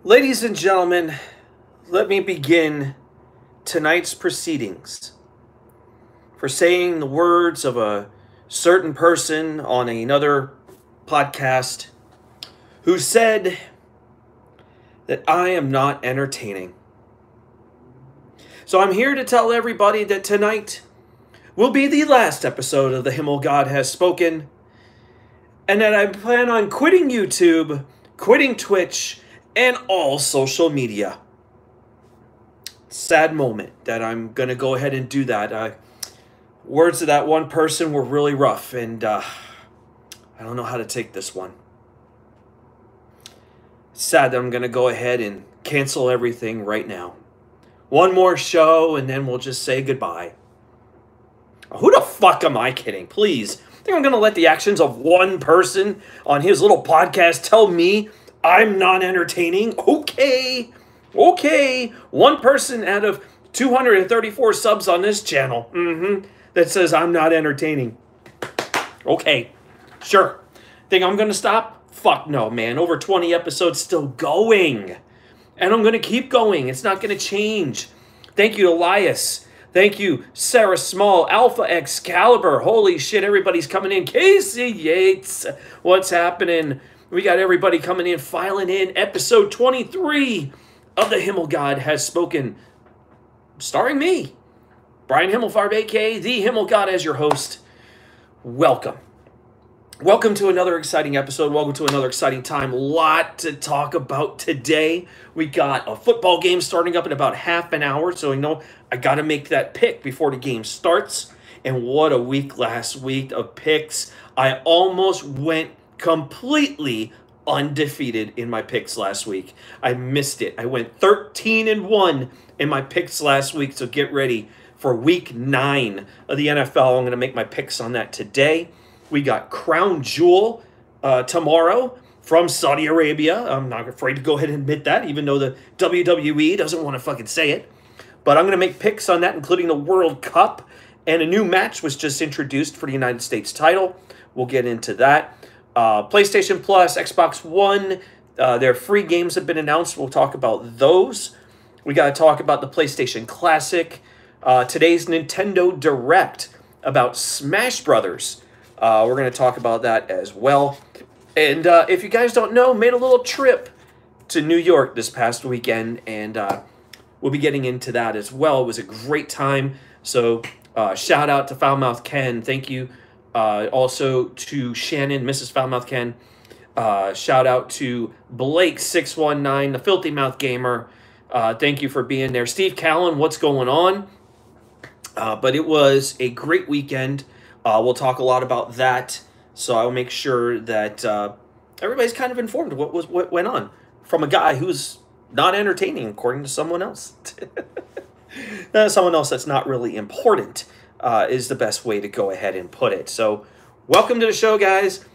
Ladies and gentlemen, let me begin tonight's proceedings for saying the words of a certain person on another podcast who said that I am not entertaining. So I'm here to tell everybody that tonight will be the last episode of the Himmelgod Has Spoken, and that I plan on quitting YouTube, quitting Twitch, and all social media. Sad moment that I'm going to go ahead and do that. Words of that one person were really rough, and I don't know how to take this one. Sad that I'm going to go ahead and cancel everything right now. One more show, and then we'll just say goodbye. Who the fuck am I kidding? Please. Think I'm going to let the actions of one person on his little podcast tell me I'm not entertaining? Okay. One person out of 234 subs on this channel that says I'm not entertaining. Okay. Sure. Think I'm going to stop? Fuck no, man. Over 20 episodes still going. And I'm going to keep going. It's not going to change. Thank you, Elias. Thank you, Sarah Small, Alpha Excalibur. Holy shit, everybody's coming in. Casey Yates, what's happening? We got everybody coming in, filing in. Episode 23 of the Himmelgod Has Spoken. Starring me, Brian Himmelfarb, a.k.a. the Himmelgod, as your host. Welcome. Welcome to another exciting episode. Welcome to another exciting time. Lot to talk about today. We got a football game starting up in about half an hour, so I got to make that pick before the game starts. And what a week last week of picks. I almost went completely undefeated in my picks last week. I missed it. I went 13-1 in my picks last week, so get ready for week 9 of the NFL. I'm going to make my picks on that today. We got Crown Jewel tomorrow from Saudi Arabia. I'm not afraid to go ahead and admit that, even though the WWE doesn't want to fucking say it. But I'm going to make picks on that, including the World Cup. And a new match was just introduced for the United States title. We'll get into that. PlayStation Plus, Xbox One, their free games have been announced. We'll talk about those. We got to talk about the PlayStation Classic. Today's Nintendo Direct about Smash Brothers. We're going to talk about that as well. And if you guys don't know, made a little trip to New York this past weekend, and we'll be getting into that as well. It was a great time. So shout out to Foulmouth Ken. Thank you. Also to Shannon, Mrs. Foulmouth Ken. Shout out to Blake619, the Filthy Mouth Gamer. Thank you for being there. Steve Callan, what's going on? But it was a great weekend. We'll talk a lot about that, so I'll make sure that everybody's kind of informed of what went on from a guy who's not entertaining, according to someone else. Someone else that's not really important is the best way to go ahead and put it. So welcome to the show, guys.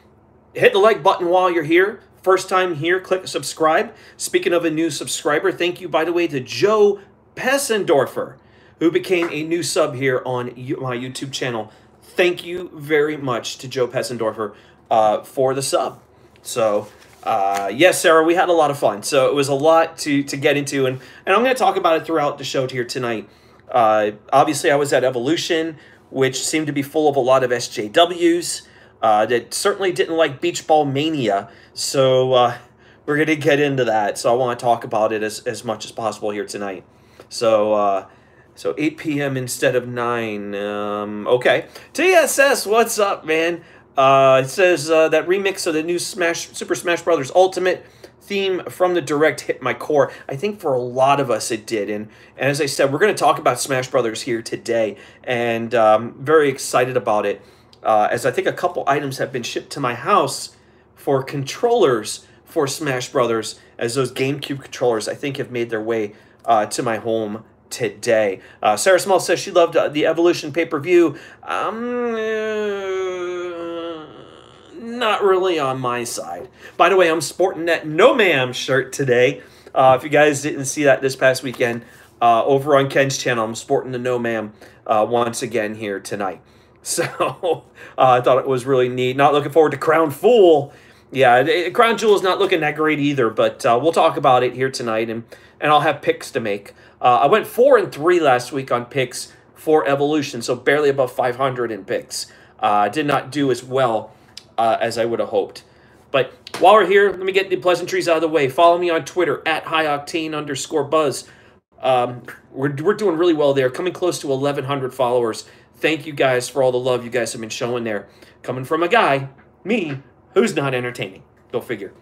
Hit the like button while you're here. First time here, click subscribe. Speaking of a new subscriber, thank you, by the way, to Joe Pessendorfer, who became a new sub here on my YouTube channel. Thank you very much to Joe Pessendorfer for the sub. So, yes, Sarah, we had a lot of fun. So it was a lot to get into, and I'm going to talk about it throughout the show here tonight. Obviously, I was at Evolution, which seemed to be full of a lot of SJWs that certainly didn't like Beach Ball Mania. So we're going to get into that. So I want to talk about it as much as possible here tonight. So 8 p.m. instead of 9. Okay. TSS, what's up, man? It says that remix of the new Super Smash Bros. Ultimate theme from the Direct hit my core. I think for a lot of us it did. And as I said, we're going to talk about Smash Brothers here today. And very excited about it. As I think a couple items have been shipped to my house for controllers for Smash Brothers. As those GameCube controllers, I think, have made their way to my home today. Sarah Small says she loved the Evolution pay-per-view. Not really on my side. By the way, I'm sporting that No Ma'am shirt today. If you guys didn't see that this past weekend, over on Ken's channel, I'm sporting the No Ma'am once again here tonight. So I thought it was really neat. Not looking forward to Crown Fool Yeah, Crown Jewel is not looking that great either, but we'll talk about it here tonight, and I'll have picks to make. I went 4-3 last week on picks for Evolution, so barely above 500 in picks. Did not do as well as I would have hoped. But while we're here, let me get the pleasantries out of the way. Follow me on Twitter at @highoctane_buzz. We're doing really well there, coming close to 1,100 followers. Thank you guys for all the love you guys have been showing there. Coming from a guy, me, who's not entertaining. Go figure.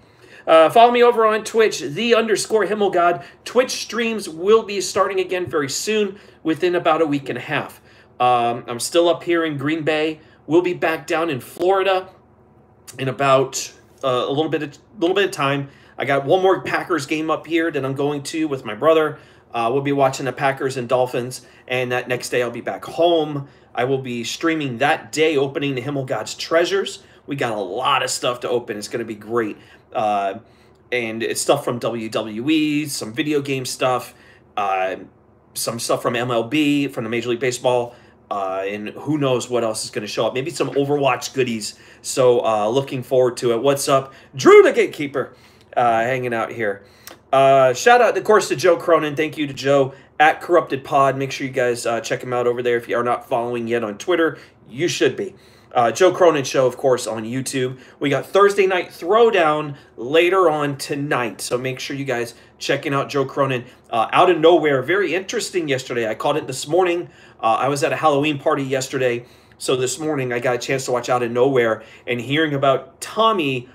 Follow me over on Twitch, _Himmelgod. Twitch streams will be starting again very soon, within about a week and a half. I'm still up here in Green Bay. We'll be back down in Florida in about a little bit of time. I got one more Packers game up here that I'm going to with my brother. We'll be watching the Packers and Dolphins, and that next day I'll be back home. I will be streaming that day, opening the Himmelgod's Treasures. We got a lot of stuff to open. It's going to be great. And it's stuff from WWE, some video game stuff, some stuff from MLB, from the Major League Baseball, and who knows what else is going to show up. Maybe some Overwatch goodies. So looking forward to it. What's up? Drew the Gatekeeper hanging out here. Shout out, of course, to Joe Cronin. Thank you to Joe at Corrupted Pod. Make sure you guys check him out over there. If you are not following yet on Twitter, you should be. Joe Cronin Show, of course, on YouTube. We got Thursday Night Throwdown later on tonight. So make sure you guys checking out Joe Cronin. Out of nowhere, very interesting yesterday. I caught it this morning. I was at a Halloween party yesterday. So this morning I got a chance to watch Out of Nowhere and hearing about Tommy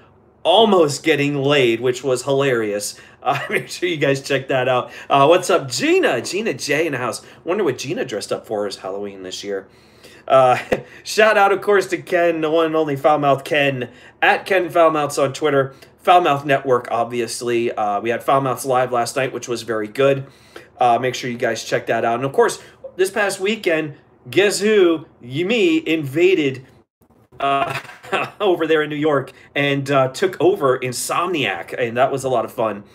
almost getting laid, which was hilarious. Make sure you guys check that out. What's up, Gina? Gina J in the house. Wonder what Gina dressed up for as Halloween this year. Shout out, of course, to Ken, the one and only Foulmouth Ken, at Ken Foulmouths on Twitter. Foulmouth Network, obviously. We had Foulmouths live last night, which was very good. Make sure you guys check that out. And, of course, this past weekend, guess who? Me invaded over there in New York and took over Insomniac, and that was a lot of fun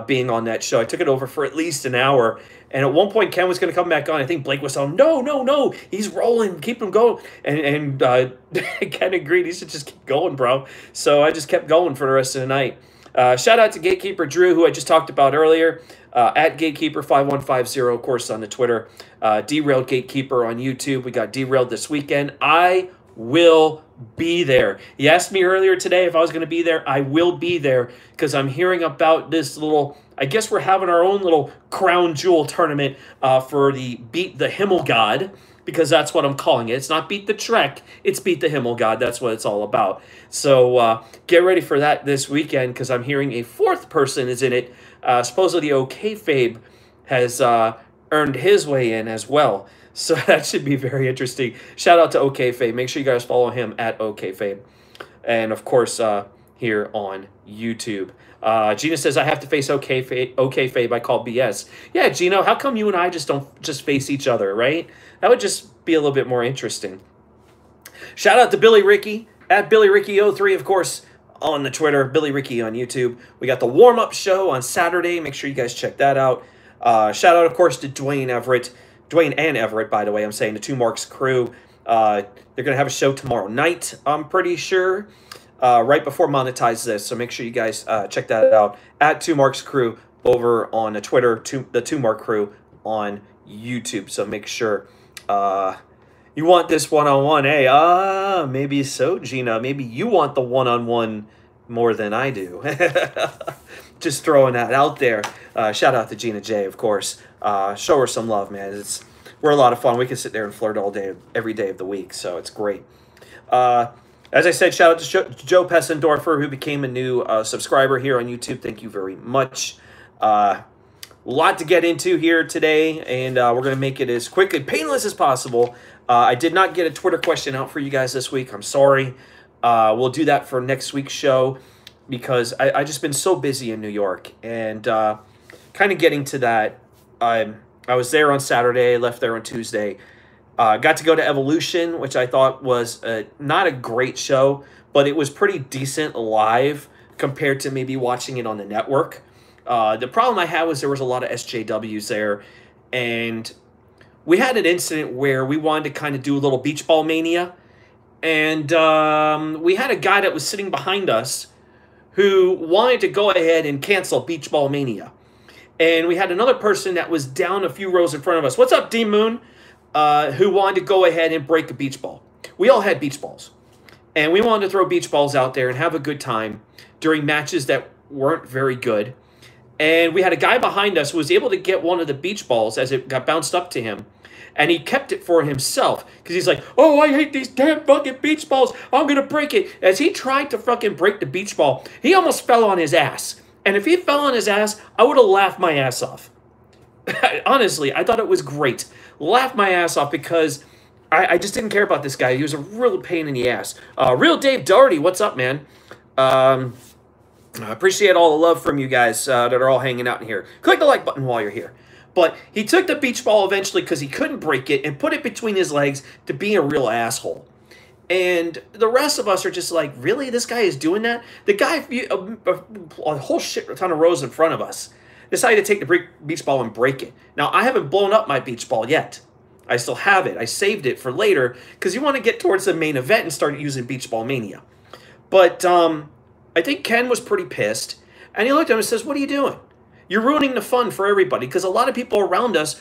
being on that show. I took it over for at least an hour, and at one point Ken was going to come back on. I think Blake was telling him, no, he's rolling, keep him going, and Ken agreed. He said, just keep going, bro. So I just kept going for the rest of the night. Shout out to Gatekeeper Drew, who I just talked about earlier, at Gatekeeper5150, of course, on the Twitter. Derailed Gatekeeper on YouTube. We got Derailed this weekend. I will be there. He asked me earlier today if I was going to be there. I will be there because I'm hearing about this little, I guess we're having our own little crown jewel tournament for the Beat the Himmelgod, because that's what I'm calling it. It's not Beat the Trek, it's Beat the Himmelgod. That's what it's all about. So get ready for that this weekend, because I'm hearing a fourth person is in it. Supposedly OKFabe has earned his way in as well. So that should be very interesting. Shout out to OKFabe. Make sure you guys follow him at OKFabe. And, of course, here on YouTube. Gina says, I have to face OKFabe. I call BS. Yeah, Gino, how come you and I just don't just face each other, right? That would just be a little bit more interesting. Shout out to Billy Ricky, at BillyRicky03, of course, on the Twitter. Billy Ricky on YouTube. We got the warm-up show on Saturday. Make sure you guys check that out. Shout out, of course, to Dwayne and Everett, by the way. I'm saying the Two Marks crew. They're going to have a show tomorrow night, I'm pretty sure, right before Monetize This. So make sure you guys check that out at Two Marks crew over on the Twitter, the Two Mark crew on YouTube. So make sure you want this one-on-one. Hey, maybe so, Gina. Maybe you want the one-on-one more than I do. Just throwing that out there. Shout out to Gina J, of course. Show her some love, man. We're a lot of fun. We can sit there and flirt all day, every day of the week, so it's great. As I said, shout out to Joe Pessendorfer, who became a new subscriber here on YouTube. Thank you very much. A lot to get into here today, and we're going to make it as quick and painless as possible. I did not get a Twitter question out for you guys this week. I'm sorry. We'll do that for next week's show, because I just been so busy in New York, and kind of getting to that. I was there on Saturday, left there on Tuesday. Got to go to Evolution, which I thought was not a great show, but it was pretty decent live compared to maybe watching it on the network. The problem I had was there was a lot of SJWs there, and we had an incident where we wanted to kind of do a little beach ball mania, and we had a guy that was sitting behind us who wanted to go ahead and cancel Beach Ball Mania. And we had another person that was down a few rows in front of us. What's up, D Moon? Who wanted to go ahead and break a beach ball. We all had beach balls. And we wanted to throw beach balls out there and have a good time during matches that weren't very good. And we had a guy behind us who was able to get one of the beach balls as it got bounced up to him. And he kept it for himself because he's like, oh, I hate these damn fucking beach balls. I'm going to break it. As he tried to fucking break the beach ball, he almost fell on his ass. And if he fell on his ass, I would have laughed my ass off. Honestly, I thought it was great. Laughed my ass off because I just didn't care about this guy. He was a real pain in the ass. Real Dave Doherty, what's up, man? I appreciate all the love from you guys that are all hanging out in here. Click the like button while you're here. But he took the beach ball eventually because he couldn't break it and put it between his legs to be a real asshole. And the rest of us are just like, really? This guy is doing that? The guy, a whole shit ton of rows in front of us, decided to take the beach ball and break it. Now, I haven't blown up my beach ball yet. I still have it. I saved it for later because you want to get towards the main event and start using Beach Ball Mania. But I think Ken was pretty pissed. And he looked at him and says, what are you doing? You're ruining the fun for everybody because a lot of people around us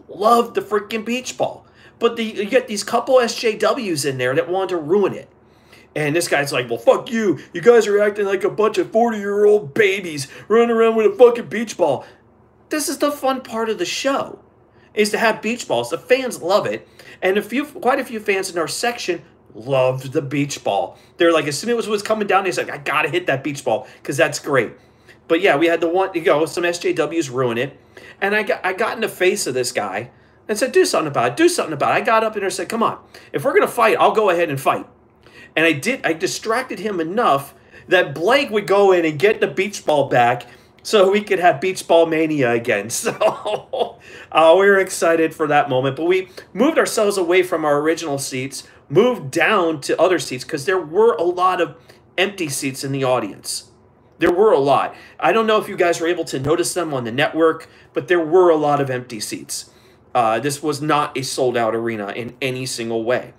love the freaking beach ball. But you get these couple SJWs in there that want to ruin it. And this guy's like, well, fuck you. You guys are acting like a bunch of 40-year-old babies running around with a fucking beach ball. This is the fun part of the show, is to have beach balls. The fans love it. And quite a few fans in our section loved the beach ball. They're like, as soon as it was coming down, they said, I got to hit that beach ball because that's great. But yeah, we had some SJWs ruin it. And I got in the face of this guy and said, do something about it. Do something about it. I got up in there and said, come on. If we're going to fight, I'll go ahead and fight. And I did. I distracted him enough that Blake would go in and get the beach ball back so we could have Beach Ball Mania again. So we were excited for that moment. But we moved ourselves away from our original seats, moved down to other seats because there were a lot of empty seats in the audience. There were a lot. I don't know if you guys were able to notice them on the network, but there were a lot of empty seats. This was not a sold-out arena in any single way.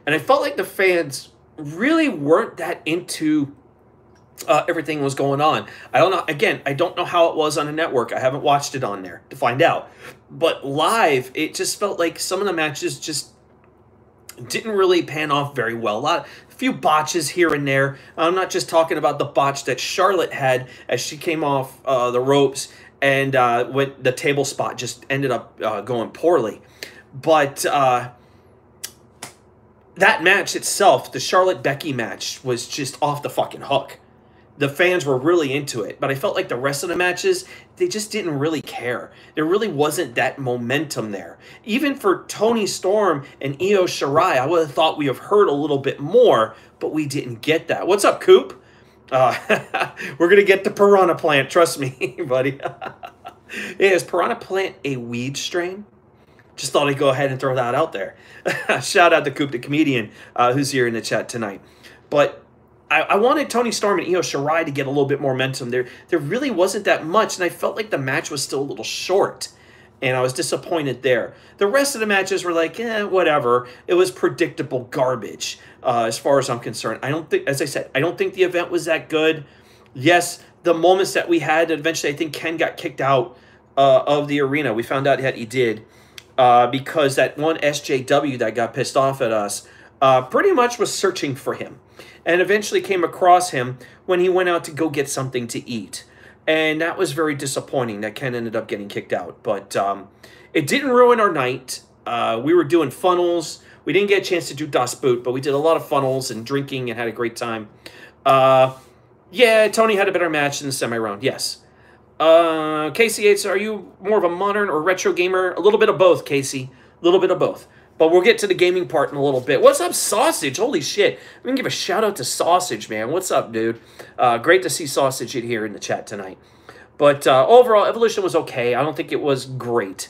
And I felt like the fans really weren't that into everything that was going on. I don't know. Again, I don't know how it was on the network. I haven't watched it on there to find out. But live, it just felt like some of the matches just didn't really pan off very well. A few botches here and there. I'm not just talking about the botch that Charlotte had as she came off the ropes and when the table spot just ended up going poorly. But that match itself, the Charlotte-Becky match, was just off the fucking hook. The fans were really into it, but I felt like the rest of the matches, they just didn't really care. There really wasn't that momentum there. Even for Toni Storm and Io Shirai, I would have thought we have heard a little bit more, but we didn't get that. What's up, Coop? We're going to get the Piranha Plant, trust me, buddy. Yeah, is Piranha Plant a weed strain? Just thought I'd go ahead and throw that out there. Shout out to Coop, the comedian, who's here in the chat tonight. But I wanted Toni Storm and Io Shirai to get a little bit more momentum. There really wasn't that much, and I felt like the match was still a little short, and I was disappointed there. The rest of the matches were like, whatever. It was predictable garbage, as far as I'm concerned. I don't think, as I said, I don't think the event was that good. Yes, the moments that we had, eventually I think Ken got kicked out of the arena. We found out that he did, because that one SJW that got pissed off at us pretty much was searching for him. And eventually came across him when he went out to go get something to eat. And that was very disappointing that Ken ended up getting kicked out. But it didn't ruin our night. We were doing funnels. We didn't get a chance to do Das Boot, but we did a lot of funnels and drinking and had a great time. Yeah, Tony had a better match in the semi-round, yes. Casey Yates, are you more of a modern or retro gamer? A little bit of both, Casey. A little bit of both. But we'll get to the gaming part in a little bit. What's up, Sausage? Holy shit. I'm going to give a shout out to Sausage, man. What's up, dude? Great to see Sausage in here in the chat tonight. But overall, Evolution was okay. I don't think it was great.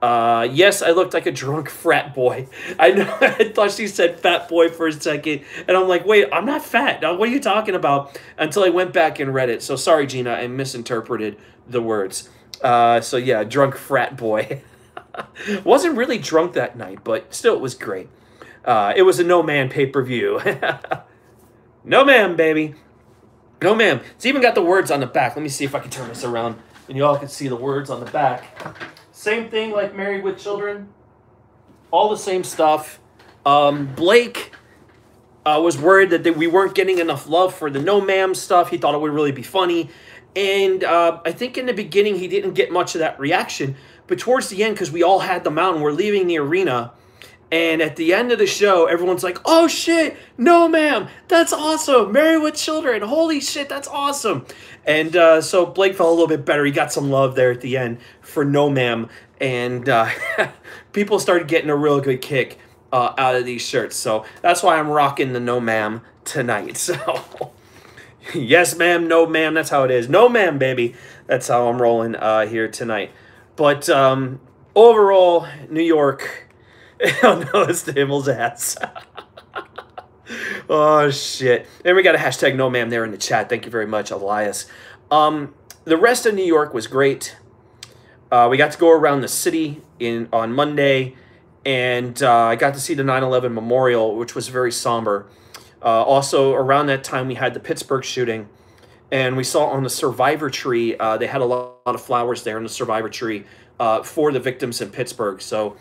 Yes, I looked like a drunk frat boy. I know. I thought she said fat boy for a second. And I'm like, wait, I'm not fat. What are you talking about? Until I went back and read it. So sorry, Gina. I misinterpreted the words. So yeah, drunk frat boy. Wasn't really drunk that night, but still it was great. It was a No Man pay-per-view. No Man, baby. No, ma'am. It's even got the words on the back. Let me see if I can turn this around and you all can see the words on the back. Same thing like Married with Children. All the same stuff. Blake was worried that we weren't getting enough love for the No Ma'am stuff. He thought it would really be funny. And I think in the beginning he didn't get much of that reaction. But towards the end, because we all had them out and we're leaving the arena, and at the end of the show, everyone's like, oh shit, No Ma'am, that's awesome. Married with Children, holy shit, that's awesome. And so Blake felt a little bit better. He got some love there at the end for No Ma'am. And people started getting a real good kick out of these shirts. So that's why I'm rocking the No Ma'am tonight. So yes, ma'am, no, ma'am, that's how it is. No, ma'am, baby. That's how I'm rolling here tonight. But overall, New York... Oh no, it's the Himmel's ass. Oh shit. And we got a hashtag no ma'am there in the chat. Thank you very much, Elias. The rest of New York was great. We got to go around the city on Monday, and I got to see the 9/11 memorial, which was very somber. Also, around that time, we had the Pittsburgh shooting, and we saw on the survivor tree, they had a lot of flowers there in the survivor tree for the victims in Pittsburgh. So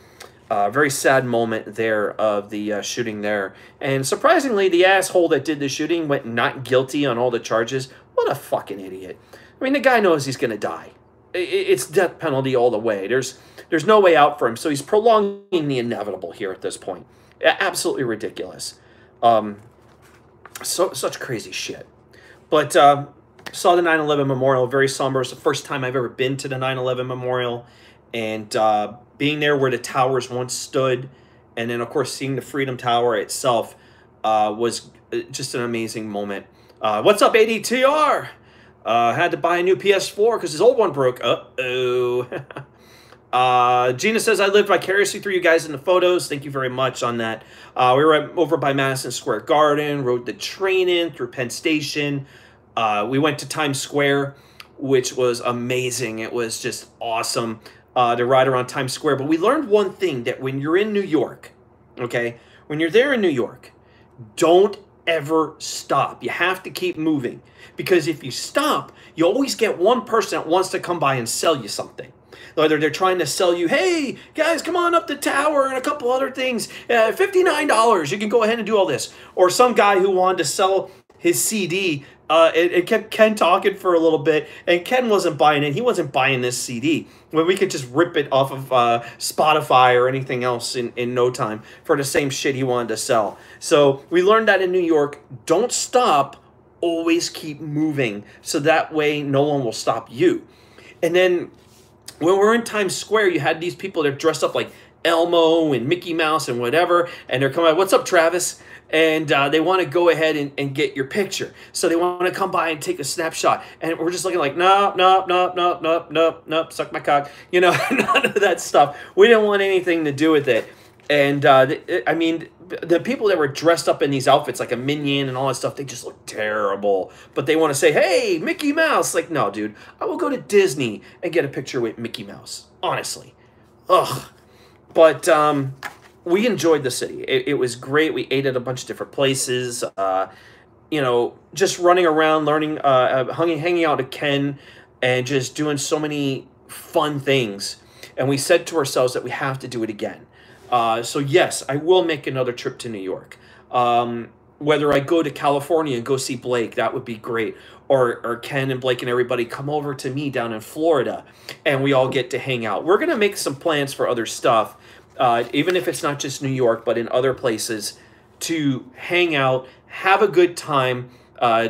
very sad moment there of the shooting there. And surprisingly, the asshole that did the shooting went not guilty on all the charges. What a fucking idiot. I mean, the guy knows he's going to die. It's death penalty all the way. There's no way out for him. So he's prolonging the inevitable here at this point. Absolutely ridiculous. Such crazy shit. But saw the 9/11 memorial, very somber. It's the first time I've ever been to the 9/11 memorial. And being there where the towers once stood, and then, of course, seeing the Freedom Tower itself was just an amazing moment. What's up, ADTR? Had to buy a new PS4 because his old one broke. Uh-oh. Gina says, I lived vicariously through you guys in the photos. Thank you very much on that. We were over by Madison Square Garden, rode the train in through Penn Station. We went to Times Square, which was amazing. It was just awesome. To ride around Times Square. But we learned one thing, that when you're in New York, okay, when you're there in New York, don't ever stop. You have to keep moving. Because if you stop, you always get one person that wants to come by and sell you something. Whether they're trying to sell you, hey, guys, come on up the tower and a couple other things. $59, you can go ahead and do all this. Or some guy who wanted to sell his CD. It kept Ken talking for a little bit, and Ken wasn't buying it. He wasn't buying this CD when we could just rip it off of Spotify or anything else in no time for the same shit he wanted to sell. So we learned that in New York, don't stop, always keep moving, so that way no one will stop you. And then when we're in Times Square, you had these people that are dressed up like Elmo and Mickey Mouse and whatever, and they're coming out, what's up, Travis? And they want to go ahead and get your picture. So they want to come by and take a snapshot. And we're just looking like, nope, nope, nope, nope, nope, nope, nope, suck my cock. You know, none of that stuff. We didn't want anything to do with it. And, I mean, the people that were dressed up in these outfits, like a minion and all that stuff, they just look terrible. But they want to say, hey, Mickey Mouse. Like, no, dude, I will go to Disney and get a picture with Mickey Mouse. Honestly. Ugh. But, we enjoyed the city. It was great. We ate at a bunch of different places. You know, just running around, learning, hanging out with Ken, and just doing so many fun things. And we said to ourselves that we have to do it again. So yes, I will make another trip to New York. Whether I go to California and go see Blake, that would be great. Or Ken and Blake and everybody come over to me down in Florida, and we all get to hang out. We're going to make some plans for other stuff. Even if it's not just New York, but in other places, to hang out, have a good time.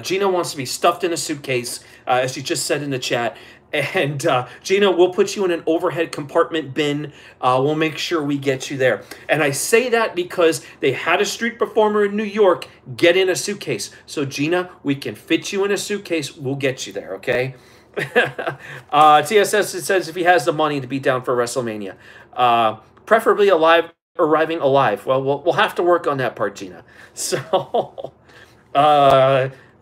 Gina wants to be stuffed in a suitcase, as she just said in the chat. And Gina, we'll put you in an overhead compartment bin. We'll make sure we get you there. And I say that because they had a street performer in New York get in a suitcase. So Gina, we can fit you in a suitcase. We'll get you there, okay? TSS, it says if he has the money to be down for WrestleMania. Preferably arriving alive. Well, we'll have to work on that part, Gina. So,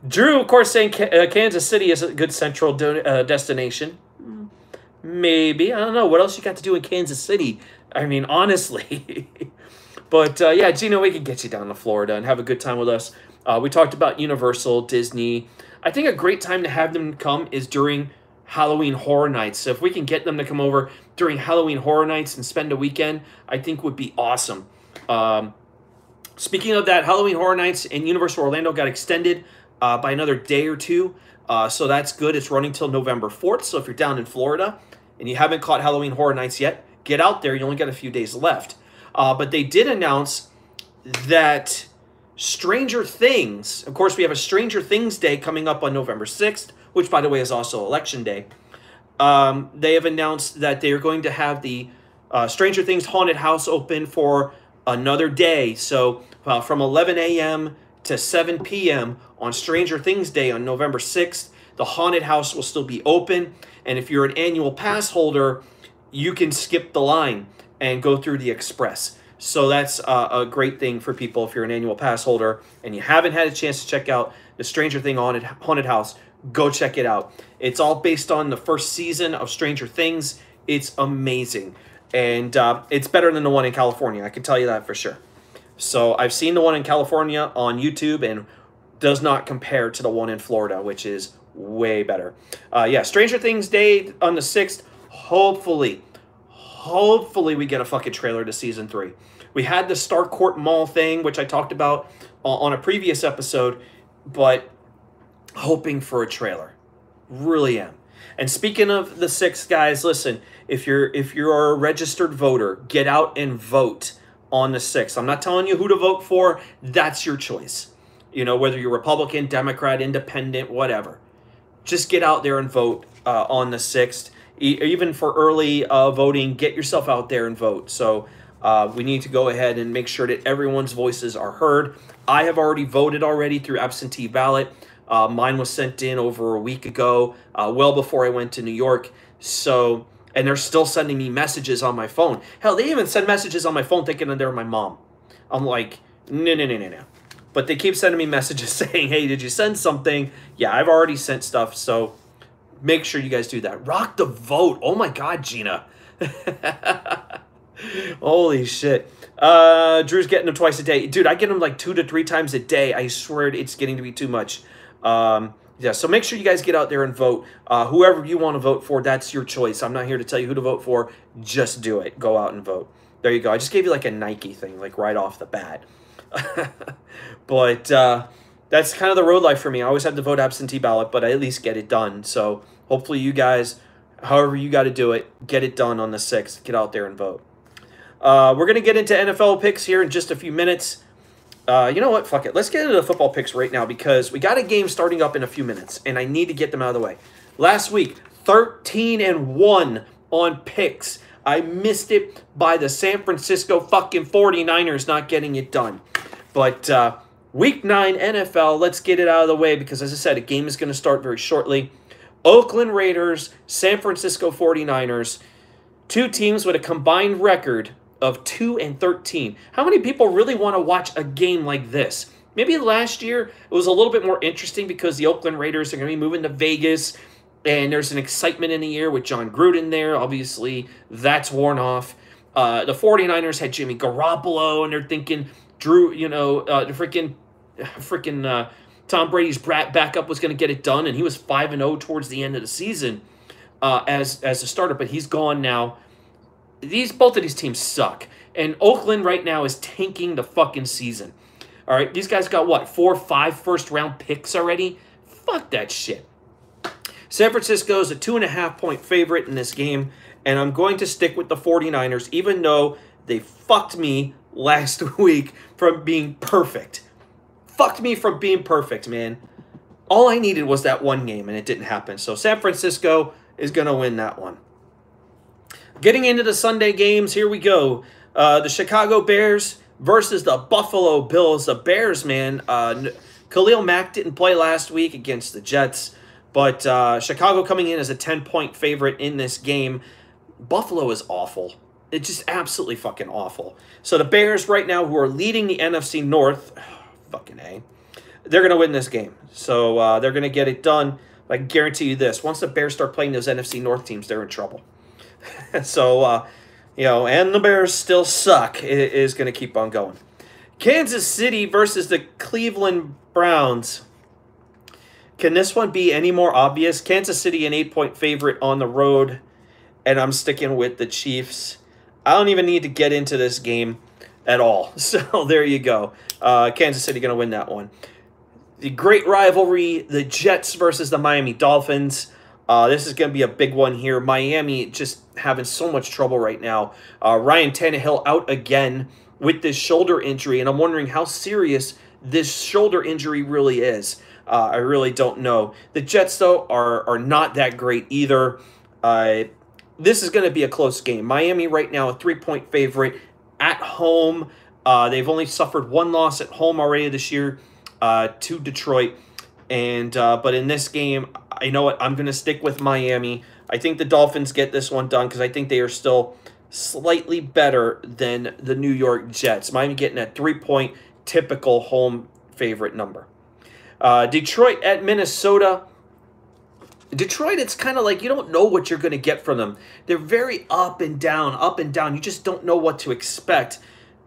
Drew, of course, saying Kansas City is a good central destination. Maybe. I don't know. What else you got to do in Kansas City? I mean, honestly. But, yeah, Gina, we can get you down to Florida and have a good time with us. We talked about Universal, Disney, I think a great time to have them come is during Halloween Horror Nights. So if we can get them to come over during Halloween Horror Nights and spend a weekend, I think would be awesome. Speaking of that, Halloween Horror Nights in Universal Orlando got extended by another day or two. So that's good. It's running till November 4th. So if you're down in Florida and you haven't caught Halloween Horror Nights yet, get out there. You only got a few days left. But they did announce that Stranger Things, of course, we have a Stranger Things Day coming up on November 6th, which, by the way, is also Election Day. They have announced that they are going to have the Stranger Things Haunted House open for another day. So from 11 a.m. to 7 p.m. on Stranger Things Day on November 6th, the Haunted House will still be open. And if you're an annual pass holder, you can skip the line and go through the express. So that's a great thing for people if you're an annual pass holder and you haven't had a chance to check out the Stranger Things Haunted House. Go check it out. It's all based on the first season of Stranger Things. It's amazing. And it's better than the one in California. I can tell you that for sure. So I've seen the one in California on YouTube and does not compare to the one in Florida, which is way better. Yeah, Stranger Things Day on the 6th. Hopefully we get a fucking trailer to season 3. We had the Starcourt Mall thing, which I talked about on a previous episode, but hoping for a trailer. Really am. And speaking of the 6th, guys, listen, if you're a registered voter, get out and vote on the 6th. I'm not telling you who to vote for. That's your choice. You know, whether you're Republican, Democrat, Independent, whatever. Just get out there and vote on the 6th. Even for early voting, get yourself out there and vote. So we need to go ahead and make sure that everyone's voices are heard. I have already voted through absentee ballot. Mine was sent in over a week ago, well before I went to New York. So, and they're still sending me messages on my phone. Hell, they even send messages on my phone thinking that they're my mom. I'm like, no. But they keep sending me messages saying, hey, did you send something? Yeah, I've already sent stuff, so make sure you guys do that. Rock the vote. Oh my God, Gina. Holy shit. Drew's getting them twice a day. Dude, I get them like 2 to 3 times a day. I swear it's getting to be too much. Yeah, so make sure you guys get out there and vote. Whoever you want to vote for, that's your choice. I'm not here to tell you who to vote for. Just do it. Go out and vote. There you go. I just gave you like a Nike thing, like right off the bat. But that's kind of the road life for me. I always have to vote absentee ballot, but I at least get it done. So hopefully you guys, however you got to do it, get it done on the 6th. Get out there and vote. We're going to get into NFL picks here in just a few minutes. You know what? Fuck it. Let's get into the football picks right now because we got a game starting up in a few minutes, and I need to get them out of the way. Last week, 13-1 on picks. I missed it by the San Francisco fucking 49ers not getting it done. But Week 9 NFL, let's get it out of the way because, as I said, a game is going to start very shortly. Oakland Raiders, San Francisco 49ers, two teams with a combined record of 2-13. How many people really want to watch a game like this? Maybe last year it was a little bit more interesting because the Oakland Raiders are going to be moving to Vegas, and there's an excitement in the air with John Gruden there. Obviously, that's worn off. The 49ers had Jimmy Garoppolo, and they're thinking Drew, the freaking Tom Brady's backup was going to get it done, and he was 5-0 towards the end of the season as a starter, but he's gone now. Both of these teams suck, and Oakland right now is tanking the fucking season. All right, these guys got what, 4 or 5 first-round picks already? Fuck that shit. San Francisco is a 2.5-point favorite in this game, and I'm going to stick with the 49ers, even though they fucked me last week from being perfect. Fucked me from being perfect, man. All I needed was that one game, and it didn't happen. So San Francisco is going to win that one. Getting into the Sunday games, here we go. The Chicago Bears versus the Buffalo Bills. The Bears, man. Khalil Mack didn't play last week against the Jets, but Chicago coming in as a 10-point favorite in this game. Buffalo is awful. It's just absolutely fucking awful. So the Bears right now, who are leading the NFC North, fucking A, they're going to win this game. So they're going to get it done. I can guarantee you this. Once the Bears start playing those NFC North teams, they're in trouble. So, and the Bears still suck. It is going to keep on going. Kansas City versus the Cleveland Browns. Can this one be any more obvious? Kansas City, an 8-point favorite on the road, and I'm sticking with the Chiefs. I don't even need to get into this game at all. So there you go. Kansas City going to win that one. The great rivalry, the Jets versus the Miami Dolphins. This is going to be a big one here. Miami just having so much trouble right now. Ryan Tannehill out again with this shoulder injury, and I'm wondering how serious this shoulder injury really is. I really don't know. The Jets, though, are not that great either. This is going to be a close game. Miami right now a 3-point favorite at home. They've only suffered one loss at home already this year to Detroit. And but in this game, you know what? I'm going to stick with Miami. I think the Dolphins get this one done because I think they are still slightly better than the New York Jets. Miami getting a 3-point typical home favorite number. Detroit at Minnesota. Detroit, it's kind of like you don't know what you're going to get from them. They're very up and down, up and down. You just don't know what to expect.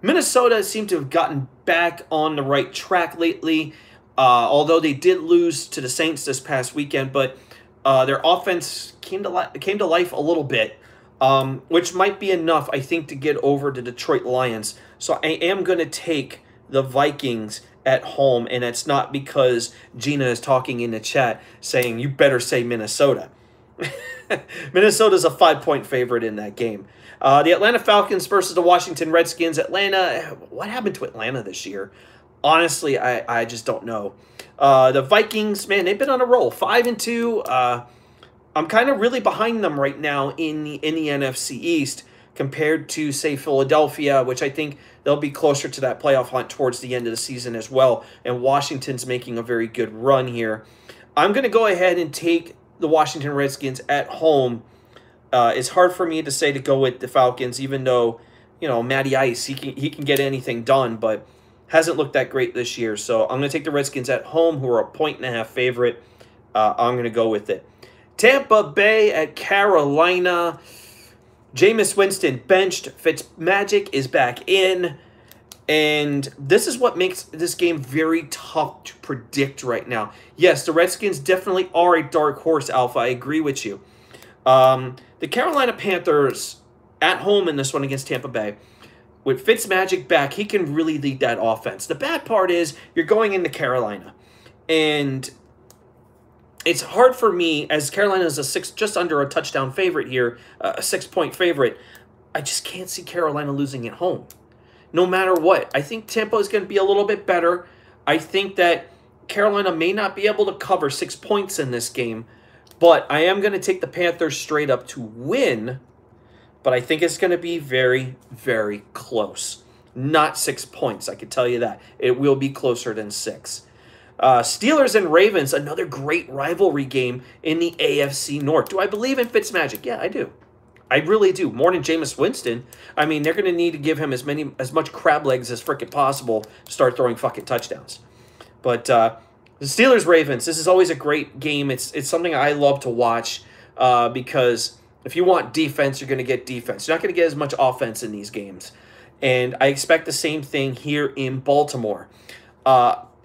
Minnesota seemed to have gotten back on the right track lately, although they did lose to the Saints this past weekend. But their offense came to life a little bit, which might be enough, I think, to get over the Detroit Lions. So I am going to take the Vikings at home, and it's not because Gina is talking in the chat saying you better say Minnesota. Minnesota's a 5-point favorite in that game. The Atlanta Falcons versus the Washington Redskins. Atlanta, what happened to Atlanta this year? Honestly, I just don't know. The Vikings, man, they've been on a roll, 5-2. I'm kind of really behind them right now in the NFC East compared to, say, Philadelphia, which I think they'll be closer to that playoff hunt towards the end of the season as well. And Washington's making a very good run here. I'm going to go ahead and take the Washington Redskins at home. It's hard for me to say to go with the Falcons, even though, you know, Matty Ice, he can get anything done, but hasn't looked that great this year. So I'm going to take the Redskins at home, who are a 1.5 favorite. I'm going to go with it. Tampa Bay at Carolina. Jameis Winston benched. Fitzmagic is back in. And this is what makes this game very tough to predict right now. Yes, the Redskins definitely are a dark horse, Alpha. I agree with you. The Carolina Panthers at home in this one against Tampa Bay. With Fitzmagic back, he can really lead that offense. The bad part is you're going into Carolina. And it's hard for me, as Carolina is just under a touchdown favorite here, a 6-point favorite. I just can't see Carolina losing at home, no matter what. I think Tampa is going to be a little bit better. I think that Carolina may not be able to cover 6 points in this game, but I am going to take the Panthers straight up to win, but I think it's going to be very, very close. Not 6 points, I can tell you that. It will be closer than 6. Steelers and Ravens, another great rivalry game in the AFC North. Do I believe in Fitzmagic? Yeah, I do. I really do. More than Jameis Winston. I mean, they're going to need to give him as much crab legs as frickin' possible to start throwing fucking touchdowns. But the Steelers-Ravens, this is always a great game. It's something I love to watch because if you want defense, you're going to get defense. You're not going to get as much offense in these games. And I expect the same thing here in Baltimore.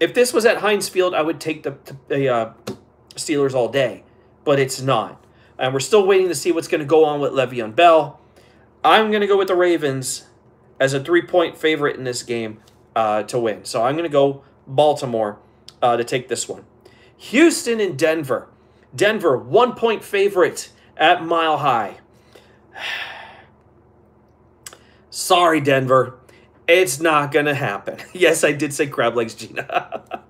If this was at Heinz Field, I would take the Steelers all day, but it's not. And we're still waiting to see what's going to go on with Le'Veon Bell. I'm going to go with the Ravens as a 3-point favorite in this game to win. So I'm going to go Baltimore to take this one. Houston and Denver. Denver, 1-point favorite at Mile High. Sorry, Denver. It's not going to happen. Yes, I did say crab legs, Gina.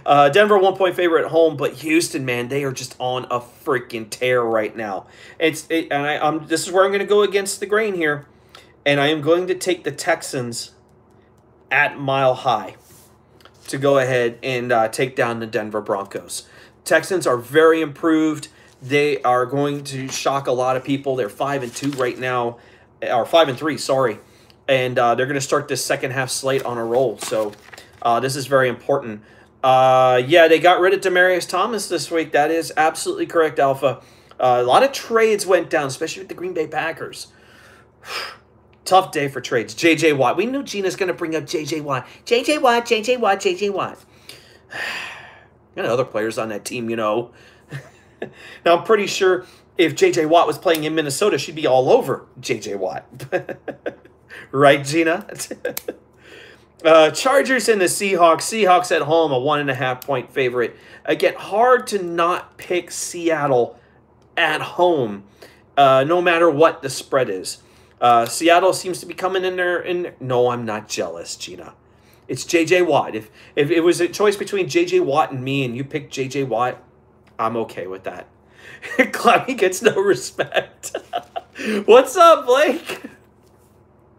Denver 1-point favorite at home, but Houston, man, they are just on a freaking tear right now. This is where I'm going to go against the grain here, and I am going to take the Texans at Mile High to go ahead and take down the Denver Broncos. Texans are very improved. They are going to shock a lot of people. They're 5-2 right now, or 5-3, sorry. And they're going to start this second half slate on a roll. So this is very important. Yeah, they got rid of Demaryius Thomas this week. That is absolutely correct, Alpha. A lot of trades went down, especially with the Green Bay Packers. Tough day for trades. J.J. Watt. We knew Gina's going to bring up J.J. Watt. J.J. Watt, J.J. Watt, J.J. Watt. And other players on that team, you know. Now, I'm pretty sure if J.J. Watt was playing in Minnesota, she'd be all over J.J. Watt. Right, Gina? Chargers and the Seahawks. Seahawks at home, a 1.5-point favorite. Again, hard to not pick Seattle at home, no matter what the spread is. Seattle seems to be coming in there. No, I'm not jealous, Gina. It's J.J. Watt. If it was a choice between J.J. Watt and me and you picked J.J. Watt, I'm okay with that. Cloudy gets no respect. What's up, Blake?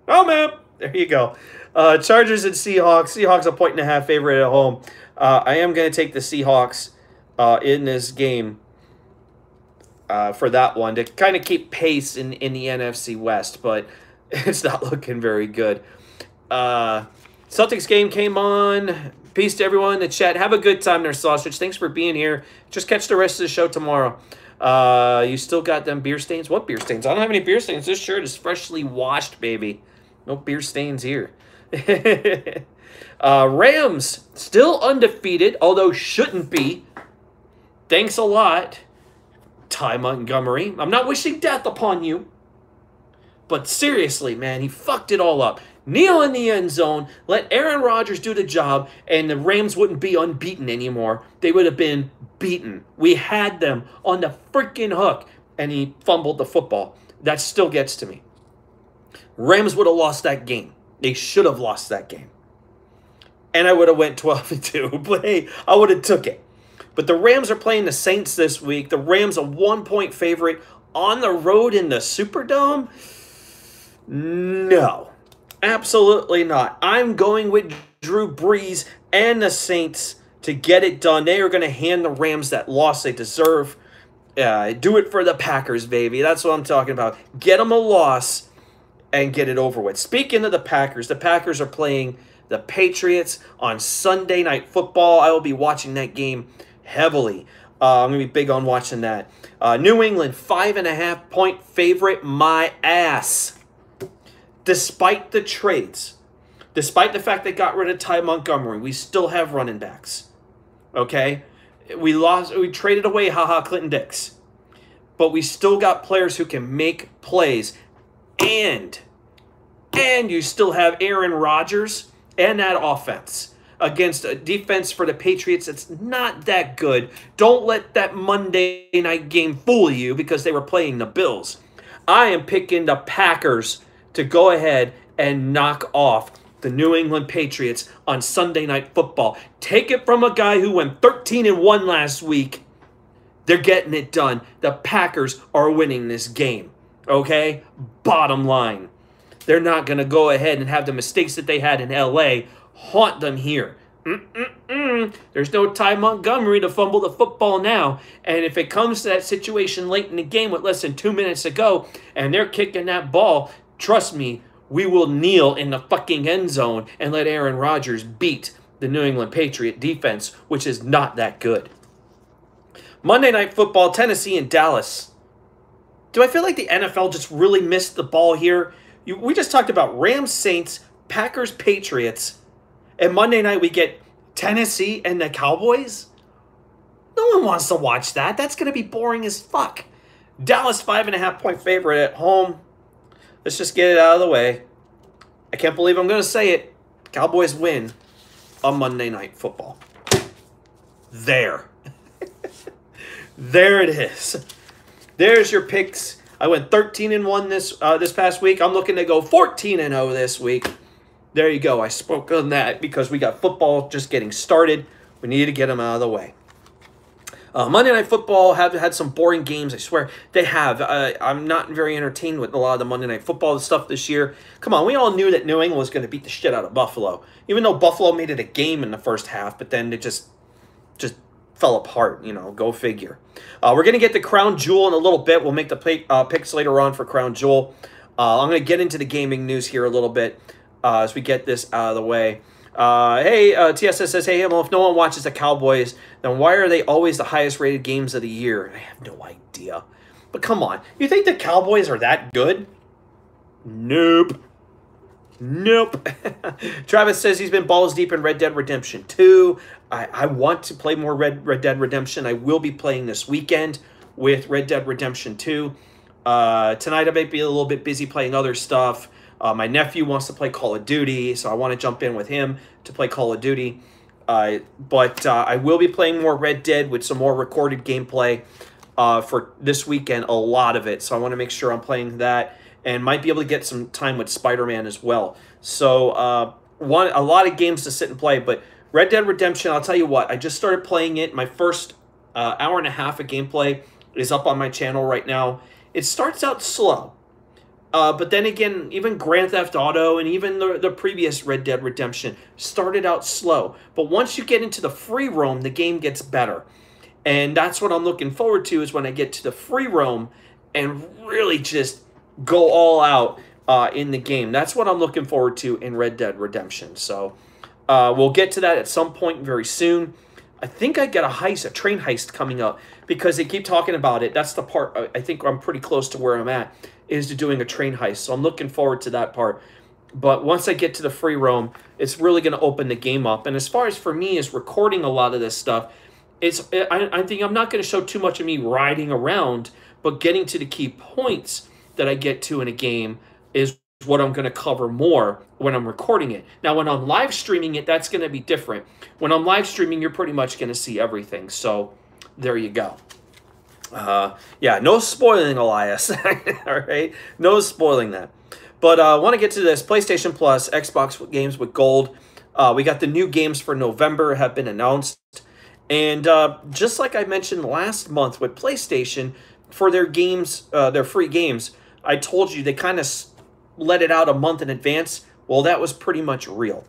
Oh, man. There you go. Chargers and Seahawks. Seahawks a 1.5 favorite at home. I am going to take the Seahawks in this game for that one to kind of keep pace in the NFC West, but it's not looking very good. Celtics game came on. Peace to everyone in the chat. Have a good time there, Sausage. Thanks for being here. Just catch the rest of the show tomorrow. You still got them beer stains? What beer stains? I don't have any beer stains. This shirt is freshly washed, baby. No beer stains here. Rams still undefeated, although shouldn't be. Thanks a lot, Ty Montgomery. I'm not wishing death upon you, but seriously, man, he fucked it all up. Kneel in the end zone, let Aaron Rodgers do the job, and the Rams wouldn't be unbeaten anymore. They would have been beaten. We had them on the freaking hook, and he fumbled the football. That still gets to me. Rams would have lost that game. They should have lost that game. And I would have went 12-2, but hey, I would have took it. But the Rams are playing the Saints this week. The Rams a 1-point favorite on the road in the Superdome? No. Absolutely not. I'm going with Drew Brees and the Saints to get it done. They are going to hand the Rams that loss they deserve. Do it for the Packers, baby. That's what I'm talking about. Get them a loss and get it over with. Speaking of the Packers are playing the Patriots on Sunday Night Football. I will be watching that game heavily. I'm going to be big on watching that. New England, 5.5-point favorite. My ass. Despite the trades, despite the fact they got rid of Ty Montgomery, we still have running backs. Okay? We traded away Clinton Dix. But we still got players who can make plays. And you still have Aaron Rodgers and that offense against a defense for the Patriots that's not that good. Don't let that Monday night game fool you because they were playing the Bills. I am picking the Packers to go ahead and knock off the New England Patriots on Sunday Night Football. Take it from a guy who went 13-1 last week. They're getting it done. The Packers are winning this game. Okay? Bottom line. They're not going to go ahead and have the mistakes that they had in L.A. haunt them here. There's no Ty Montgomery to fumble the football now. And if it comes to that situation late in the game with less than 2 minutes to go and they're kicking that ball, trust me, we will kneel in the fucking end zone and let Aaron Rodgers beat the New England Patriot defense, which is not that good. Monday Night Football, Tennessee and Dallas. Do I feel like the NFL just really missed the ball here? We just talked about Rams, Saints, Packers, Patriots, and Monday night we get Tennessee and the Cowboys? No one wants to watch that. That's going to be boring as fuck. Dallas, 5.5-point favorite at home. Let's just get it out of the way. I can't believe I'm going to say it. Cowboys win on Monday Night Football. There. There it is. There's your picks. I went 13-1 this past week. I'm looking to go 14-0 this week. There you go. I spoke on that because we got football just getting started. We need to get them out of the way. Monday Night Football have had some boring games. I swear they have. I'm not very entertained with a lot of the Monday Night Football stuff this year. Come on, we all knew that New England was going to beat the shit out of Buffalo. Even though Buffalo made it a game in the first half, but then it just fell apart. You know, go figure. We're going to get the Crown Jewel in a little bit. We'll make the picks later on for Crown Jewel. I'm going to get into the gaming news here a little bit as we get this out of the way. TSS says, hey, Himmel, if no one watches the Cowboys, then why are they always the highest rated games of the year? I have no idea. But come on. You think the Cowboys are that good? Nope. Nope. Travis says he's been balls deep in Red Dead Redemption 2. I want to play more Red Dead Redemption. I will be playing this weekend with Red Dead Redemption 2. Tonight I might be a little bit busy playing other stuff. My nephew wants to play Call of Duty, so I want to jump in with him to play Call of Duty. But I will be playing more Red Dead with some more recorded gameplay for this weekend, a lot of it. So I want to make sure I'm playing that, and might be able to get some time with Spider-Man as well. So a lot of games to sit and play, but Red Dead Redemption, I'll tell you what, I just started playing it. My first hour and a half of gameplay is up on my channel right now. It starts out slow. But then again, even Grand Theft Auto and even the previous Red Dead Redemption started out slow. But once you get into the free roam, the game gets better. And that's what I'm looking forward to, is when I get to the free roam and really just go all out in the game. That's what I'm looking forward to in Red Dead Redemption. So we'll get to that at some point very soon. I think I get a train heist coming up, because they keep talking about it. That's the part I think I'm pretty close to where I'm at, is to doing a train heist. So I'm looking forward to that part. But once I get to the free roam, it's really going to open the game up. And as far as for me is recording a lot of this stuff, I think I'm not going to show too much of me riding around, but getting to the key points that I get to in a game is what I'm going to cover more when I'm recording it. Now, when I'm live streaming it, that's going to be different. When I'm live streaming, you're pretty much going to see everything. So there you go. Yeah, no spoiling, Elias. All right, no spoiling that. But I want to get to this PlayStation Plus, Xbox games with gold. We got the new games for November have been announced. And just like I mentioned last month with PlayStation, for their games, their free games, I told you they kind of let it out a month in advance. Well, that was pretty much real.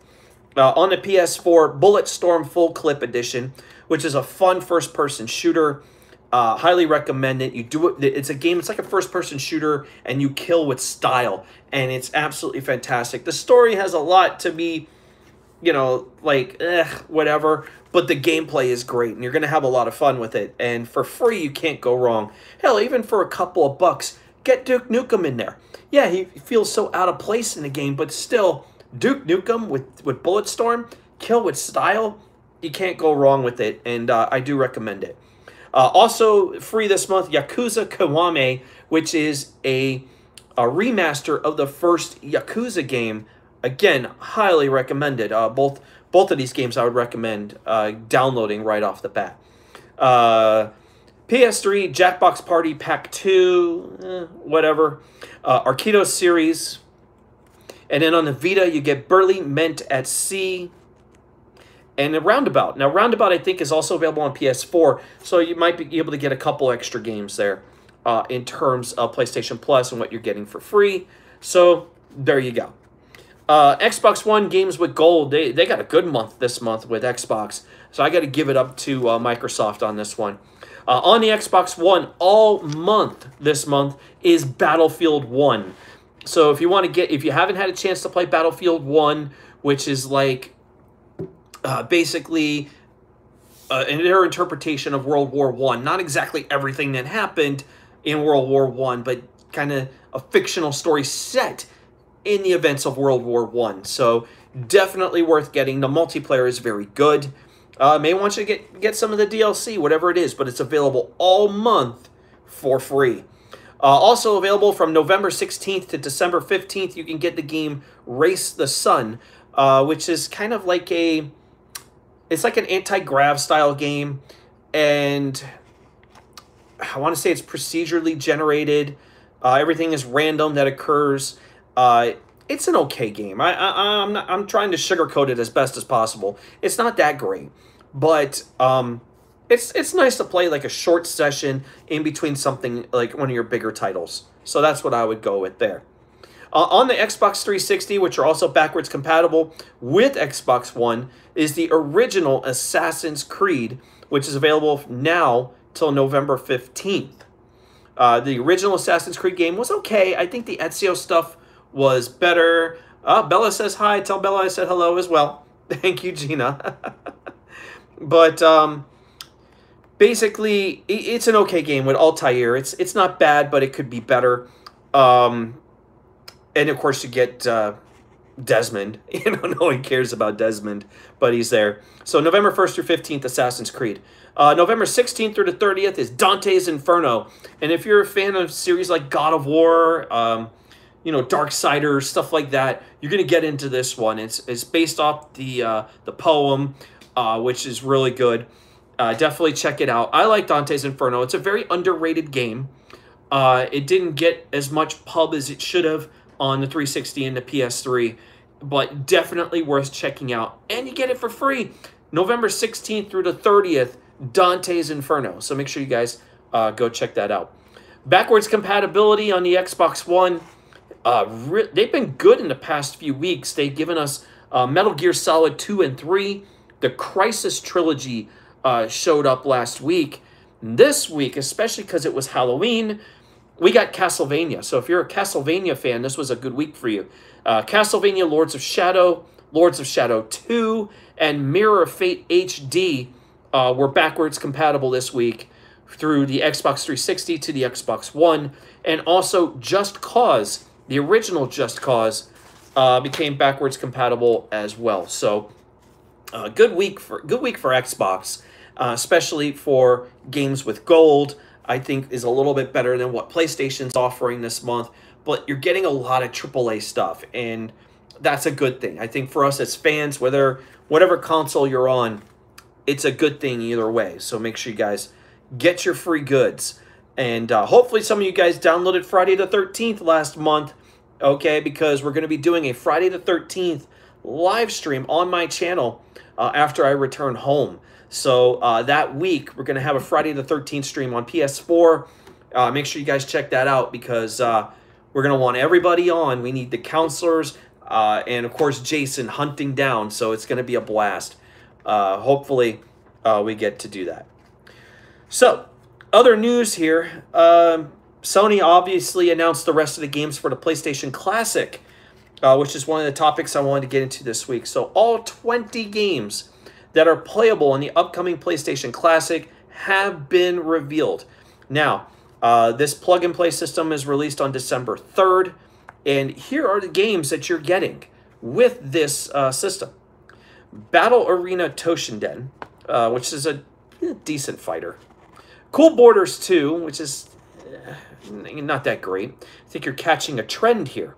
On the PS4, Bulletstorm Full Clip Edition, which is a fun first-person shooter. Highly recommend it. You do it. It's a game. It's like a first-person shooter, and you kill with style, and it's absolutely fantastic. The story has a lot to be, you know, like whatever. But the gameplay is great, and you're gonna have a lot of fun with it. And for free, you can't go wrong. Hell, even for a couple of bucks, get Duke Nukem in there. Yeah, he feels so out of place in the game, but still, Duke Nukem with Bulletstorm, kill with style, you can't go wrong with it, and I do recommend it. Also free this month, Yakuza Kiwami, which is a remaster of the first Yakuza game. Again, highly recommended. Both of these games I would recommend downloading right off the bat. PS3, Jackbox Party Pack 2, whatever. Arcado series. And then on the Vita, you get Burly Ment at Sea. And a Roundabout. Now, Roundabout, I think, is also available on PS4, so you might be able to get a couple extra games there in terms of PlayStation Plus and what you're getting for free. So, there you go. Xbox One games with gold, they got a good month this month with Xbox, so I got to give it up to Microsoft on this one. On the Xbox One, all month this month is Battlefield 1. So, if you haven't had a chance to play Battlefield 1, which is like basically their interpretation of World War I. Not exactly everything that happened in World War I, but kind of a fictional story set in the events of World War I. So definitely worth getting. The multiplayer is very good. May want you to get some of the DLC, whatever it is, but it's available all month for free. Also available from November 16th to December 15th, you can get the game Race the Sun, which is kind of like it's like an anti-grav style game, and I want to say it's procedurally generated. Everything is random that occurs. It's an okay game. I'm trying to sugarcoat it as best as possible. It's not that great, but it's nice to play like a short session in between something like one of your bigger titles. So that's what I would go with there. On the Xbox 360, which are also backwards compatible with Xbox One, is the original Assassin's Creed, which is available now till November 15th. The original Assassin's Creed game was okay. I think the Ezio stuff was better. Bella says hi. Tell Bella I said hello as well. Thank you, Gina. But basically, it's an okay game with Altair. It's not bad, but it could be better. And of course, you get Desmond. No one cares about Desmond, but he's there. So November 1st through 15th, Assassin's Creed. November 16th through the 30th is Dante's Inferno. And if you're a fan of series like God of War, Darksiders, stuff like that, you're going to get into this one. It's based off the poem, which is really good. Definitely check it out. I like Dante's Inferno. It's a very underrated game. It didn't get as much pub as it should have on the 360 and the PS3, but definitely worth checking out. And you get it for free. November 16th through the 30th, Dante's Inferno. So make sure you guys go check that out. Backwards compatibility on the Xbox One. They've been good in the past few weeks. They've given us Metal Gear Solid 2 and 3. The Crisis Trilogy showed up last week. This week, especially because it was Halloween, we got Castlevania. So if you're a Castlevania fan, this was a good week for you. Castlevania Lords of Shadow, Lords of Shadow 2, and Mirror of Fate HD were backwards compatible this week through the Xbox 360 to the Xbox One. And also Just Cause, the original Just Cause, became backwards compatible as well. So good week for Xbox, especially for games with gold. I think is a little bit better than what PlayStation's offering this month, but you're getting a lot of AAA stuff, and that's a good thing. I think for us as fans, whatever console you're on, it's a good thing either way. So make sure you guys get your free goods. And hopefully some of you guys downloaded Friday the 13th last month, okay, because we're going to be doing a Friday the 13th live stream on my channel after I return home. So that week, we're going to have a Friday the 13th stream on PS4. Make sure you guys check that out because we're going to want everybody on. We need the counselors and, of course, Jason hunting down. So it's going to be a blast. Hopefully, we get to do that. So, other news here. Sony obviously announced the rest of the games for the PlayStation Classic, which is one of the topics I wanted to get into this week. So, all 20 games that are playable in the upcoming PlayStation Classic have been revealed. Now, this plug-and-play system is released on December 3rd, and here are the games that you're getting with this system. Battle Arena Toshinden, which is a decent fighter. Cool Borders 2, which is not that great. I think you're catching a trend here.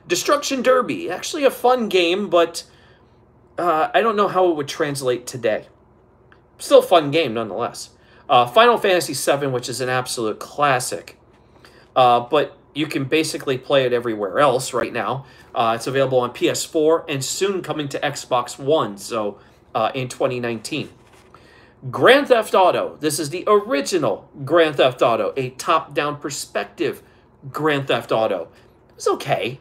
Destruction Derby, actually a fun game, but I don't know how it would translate today. Still a fun game, nonetheless. Final Fantasy VII, which is an absolute classic. But you can basically play it everywhere else right now. It's available on PS4 and soon coming to Xbox One, so in 2019. Grand Theft Auto. This is the original Grand Theft Auto, a top-down perspective Grand Theft Auto. It's okay.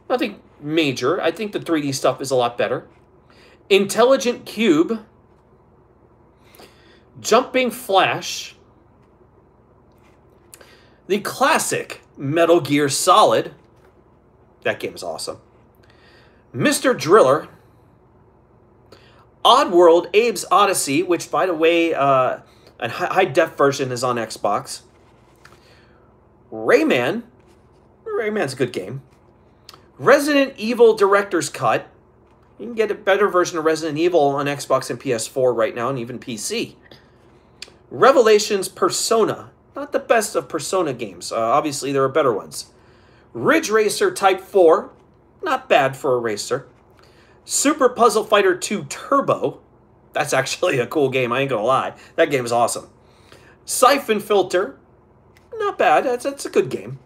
Nothing major. I think the 3D stuff is a lot better. Intelligent Cube, Jumping Flash, the classic Metal Gear Solid, that game is awesome, Mr. Driller, Oddworld Abe's Odyssey, which, by the way, a high-def version is on Xbox, Rayman's a good game, Resident Evil Director's Cut. You can get a better version of Resident Evil on Xbox and PS4 right now, and even PC. Revelations Persona. Not the best of Persona games. Obviously, there are better ones. Ridge Racer Type 4. Not bad for a racer. Super Puzzle Fighter 2 Turbo. That's actually a cool game, I ain't gonna lie. That game is awesome. Siphon Filter. Not bad. That's a good game.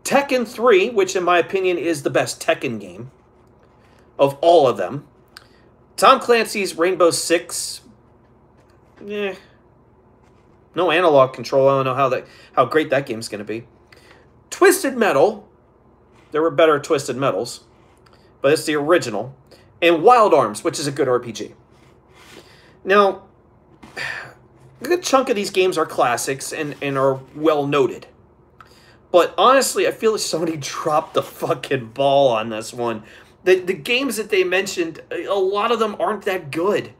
Tekken 3, which in my opinion is the best Tekken game of all of them. Tom Clancy's Rainbow Six. No analog control. I don't know how great that game's going to be. Twisted Metal. There were better Twisted Metals, but it's the original. And Wild Arms, which is a good RPG. Now, a good chunk of these games are classics and are well noted. But honestly, I feel like somebody dropped the fucking ball on this one. The games that they mentioned, a lot of them aren't that good.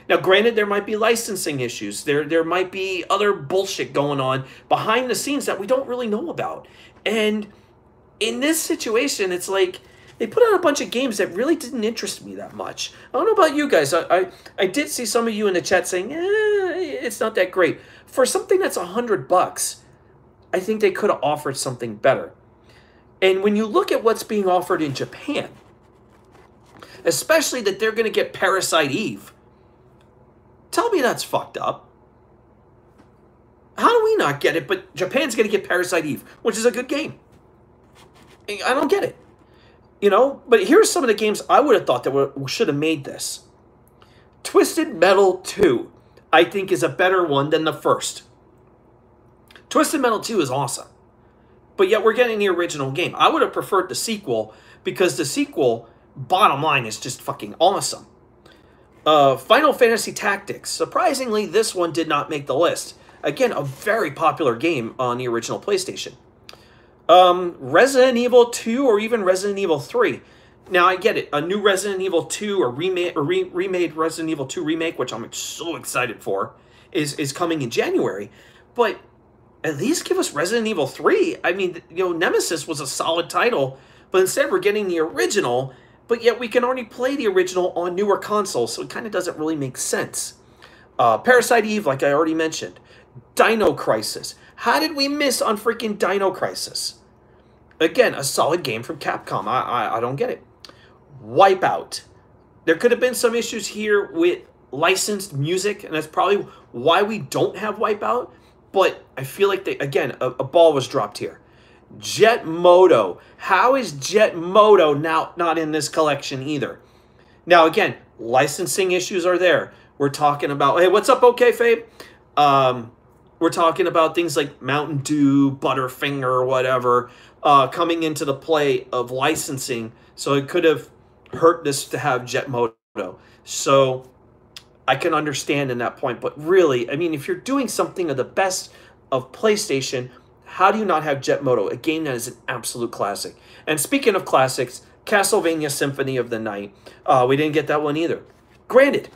Now, granted, there might be licensing issues. There might be other bullshit going on behind the scenes that we don't really know about. And in this situation, it's like, they put out a bunch of games that really didn't interest me that much. I don't know about you guys. I did see some of you in the chat saying, it's not that great. For something that's $100, I think they could have offered something better. And when you look at what's being offered in Japan, especially that they're going to get Parasite Eve, tell me that's fucked up. How do we not get it, but Japan's going to get Parasite Eve, which is a good game? I don't get it. You know, but here's some of the games I would have thought that should have made this. Twisted Metal 2, I think, is a better one than the first. Twisted Metal 2 is awesome. But yet we're getting the original game. I would have preferred the sequel, because the sequel, bottom line, is just fucking awesome. Final Fantasy Tactics. Surprisingly, this one did not make the list. Again, a very popular game on the original PlayStation. Resident Evil 2 or even Resident Evil 3. Now, I get it. A new Resident Evil 2 or remade Resident Evil 2 remake, which I'm so excited for, is coming in January. But at least give us Resident Evil 3. I mean, you know, Nemesis was a solid title, but instead we're getting the original, but yet we can already play the original on newer consoles, so it kind of doesn't really make sense. Parasite Eve, like I already mentioned. Dino Crisis. How did we miss on freaking Dino Crisis? Again, a solid game from Capcom. I don't get it. Wipeout. There could have been some issues here with licensed music, and that's probably why we don't have Wipeout. But I feel like, again, a ball was dropped here. Jet Moto. How is Jet Moto now not in this collection either? Now, again, licensing issues are there. We're talking about, hey, what's up, okay, Fabe? We're talking about things like Mountain Dew, Butterfinger, or whatever, coming into the play of licensing. So it could have hurt this to have Jet Moto. So I can understand in that point. But really, I mean, if you're doing something of the best of PlayStation, how do you not have Jet Moto? A game that is an absolute classic. And speaking of classics, Castlevania Symphony of the Night. We didn't get that one either. Granted,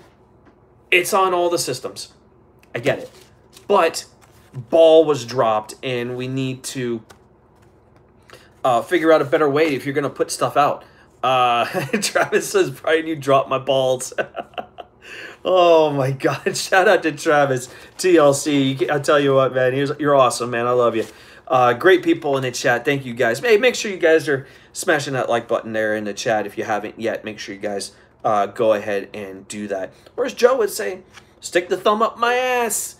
it's on all the systems. I get it. But ball was dropped, and we need to figure out a better way if you're going to put stuff out. Travis says, Brian, you dropped my balls. Oh, my God. Shout out to Travis. TLC. I'll tell you what, man. You're awesome, man. I love you. Great people in the chat. Thank you, guys. Hey, make sure you guys are smashing that like button there in the chat. If you haven't yet, make sure you guys go ahead and do that. Whereas Joe would say, stick the thumb up my ass.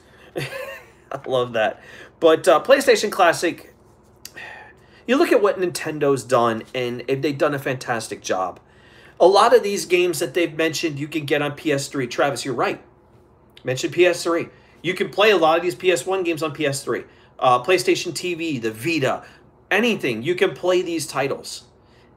I love that. But PlayStation Classic, you look at what Nintendo's done, and they've done a fantastic job. A lot of these games that they've mentioned you can get on PS3. Travis, you're right. Mentioned PS3. You can play a lot of these PS1 games on PS3. PlayStation TV, the Vita, anything. You can play these titles.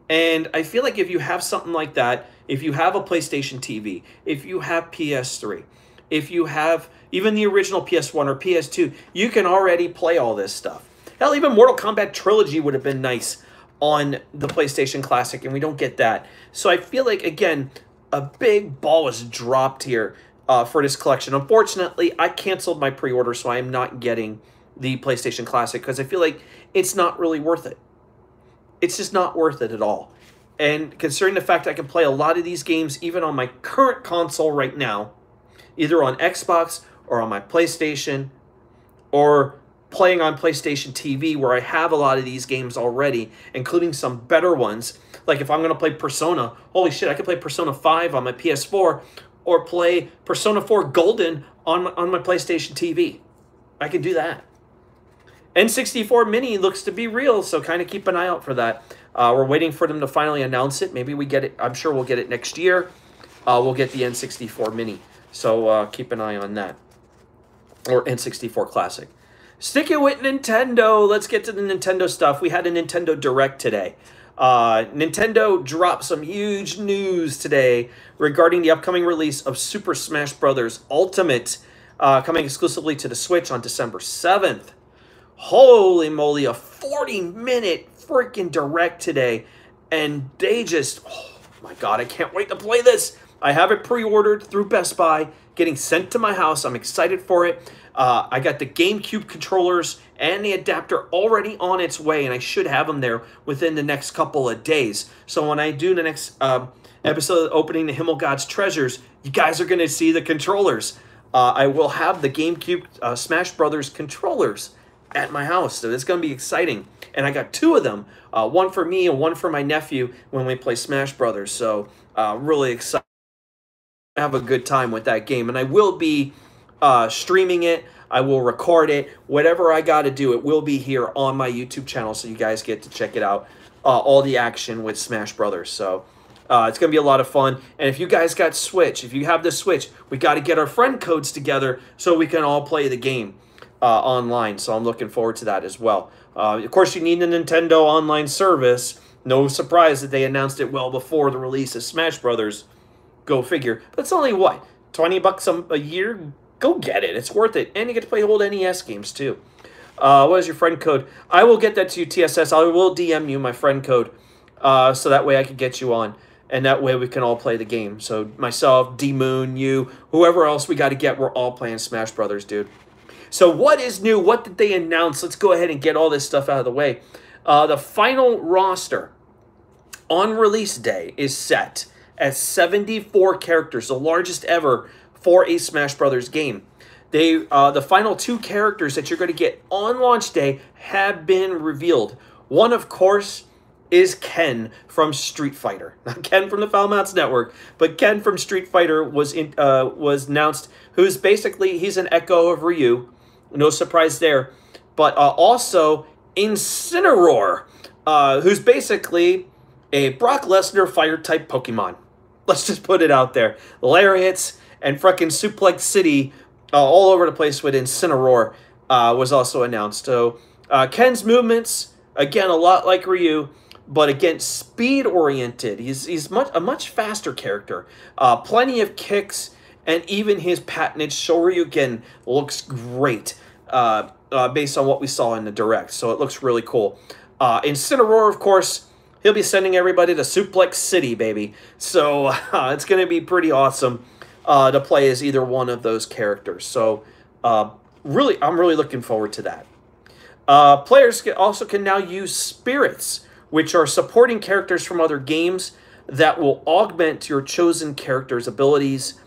And I feel like if you have something like that, if you have a PlayStation TV, if you have PS3, if you have even the original PS1 or PS2, you can already play all this stuff. Hell, even Mortal Kombat Trilogy would have been nice on the PlayStation Classic, and we don't get that. So I feel like, again, a big ball was dropped here for this collection. Unfortunately, I canceled my pre-order, so I am not getting the PlayStation Classic because I feel like it's not really worth it. It's just not worth it at all. And considering the fact I can play a lot of these games even on my current console right now, either on Xbox or on my PlayStation, or playing on PlayStation TV where I have a lot of these games already, including some better ones. Like if I'm going to play Persona, holy shit, I could play Persona 5 on my PS4 or play Persona 4 Golden on my PlayStation TV. I can do that. N64 Mini looks to be real, so kind of keep an eye out for that. We're waiting for them to finally announce it. Maybe we get it. I'm sure we'll get it next year. We'll get the N64 Mini. So keep an eye on that. Or N64 Classic. Sticking with Nintendo, let's get to the Nintendo stuff. We had a Nintendo Direct today. Nintendo dropped some huge news today regarding the upcoming release of Super Smash Bros. Ultimate, coming exclusively to the Switch on December 7th. Holy moly, a 40-minute freaking Direct today. And they just, oh my God, I can't wait to play this. I have it pre-ordered through Best Buy, getting sent to my house. I'm excited for it. I got the GameCube controllers and the adapter already on its way, and I should have them there within the next couple of days. So when I do the next episode opening the Himmelgod's Treasures, you guys are going to see the controllers. I will have the GameCube Smash Brothers controllers at my house, so it's going to be exciting. And I got 2 of them, one for me and one for my nephew when we play Smash Brothers. So really excited. Have a good time with that game, and I will be streaming it. I will record it. Whatever I got to do, it will be here on my YouTube channel, so you guys get to check it out. All the action with Smash Brothers. So it's going to be a lot of fun. And if you guys got Switch, if you have the Switch, we got to get our friend codes together so we can all play the game online. So I'm looking forward to that as well. Of course, you need a Nintendo online service. No surprise that they announced it well before the release of Smash Brothers. Go figure. But it's only, what, 20 bucks a year? Go get it. It's worth it. And you get to play old NES games, too. What is your friend code? I will get that to you, TSS. I will DM you my friend code so that way I can get you on. And that way we can all play the game. So myself, D-Moon, you, whoever else we got to get, we're all playing Smash Brothers, dude. So what is new? What did they announce? Let's go ahead and get all this stuff out of the way. The final roster on release day is set at 74 characters, the largest ever for a Smash Brothers game. The final 2 characters that you're going to get on launch day have been revealed. One, of course, is Ken from Street Fighter. Not Ken from the Foul Mounts Network, but Ken from Street Fighter was announced, who's basically, he's an echo of Ryu. No surprise there. But also Incineroar, who's basically a Brock Lesnar fire-type Pokemon. Let's just put it out there. Lariats and frickin' Suplex City all over the place with Incineroar was also announced. So Ken's movements, again, a lot like Ryu, but again, speed-oriented. He's a much faster character. Plenty of kicks, and even his patented Shoryuken looks great based on what we saw in the Direct. So it looks really cool. Incineroar, of course, he'll be sending everybody to Suplex City, baby. So it's going to be pretty awesome to play as either one of those characters. So I'm really looking forward to that. Players also can now use spirits, which are supporting characters from other games that will augment your chosen character's abilities.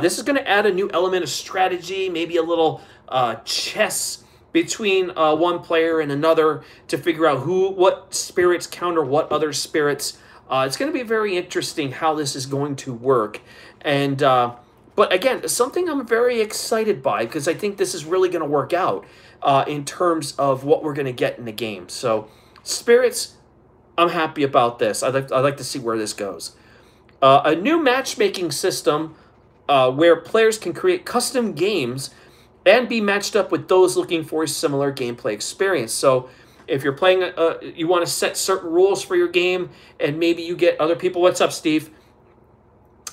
This is going to add a new element of strategy, maybe a little chess between one player and another to figure out what spirits counter what other spirits. It's going to be very interesting how this is going to work. And but again, something I'm very excited by, because I think this is really going to work out in terms of what we're going to get in the game. So spirits, I'm happy about this. I'd like to see where this goes. A new matchmaking system where players can create custom games and be matched up with those looking for a similar gameplay experience. So if you're playing, you want to set certain rules for your game, and maybe you get other people, what's up, Steve?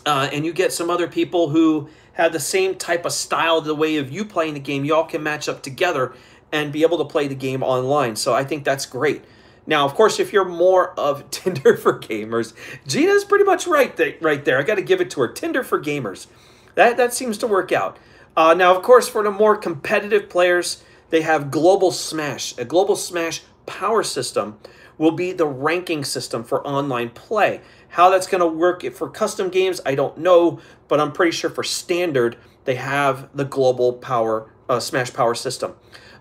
And you get some other people who have the same type of style, the way of you playing the game, you all can match up together and be able to play the game online. So I think that's great. Now, of course, if you're more of Tinder for gamers, Gina's pretty much right there. I got to give it to her. Tinder for gamers. That seems to work out. Now, of course, for the more competitive players, they have Global Smash. A Global Smash power system will be the ranking system for online play. How that's going to work for custom games, I don't know, but I'm pretty sure for standard, they have the Global Power Smash power system.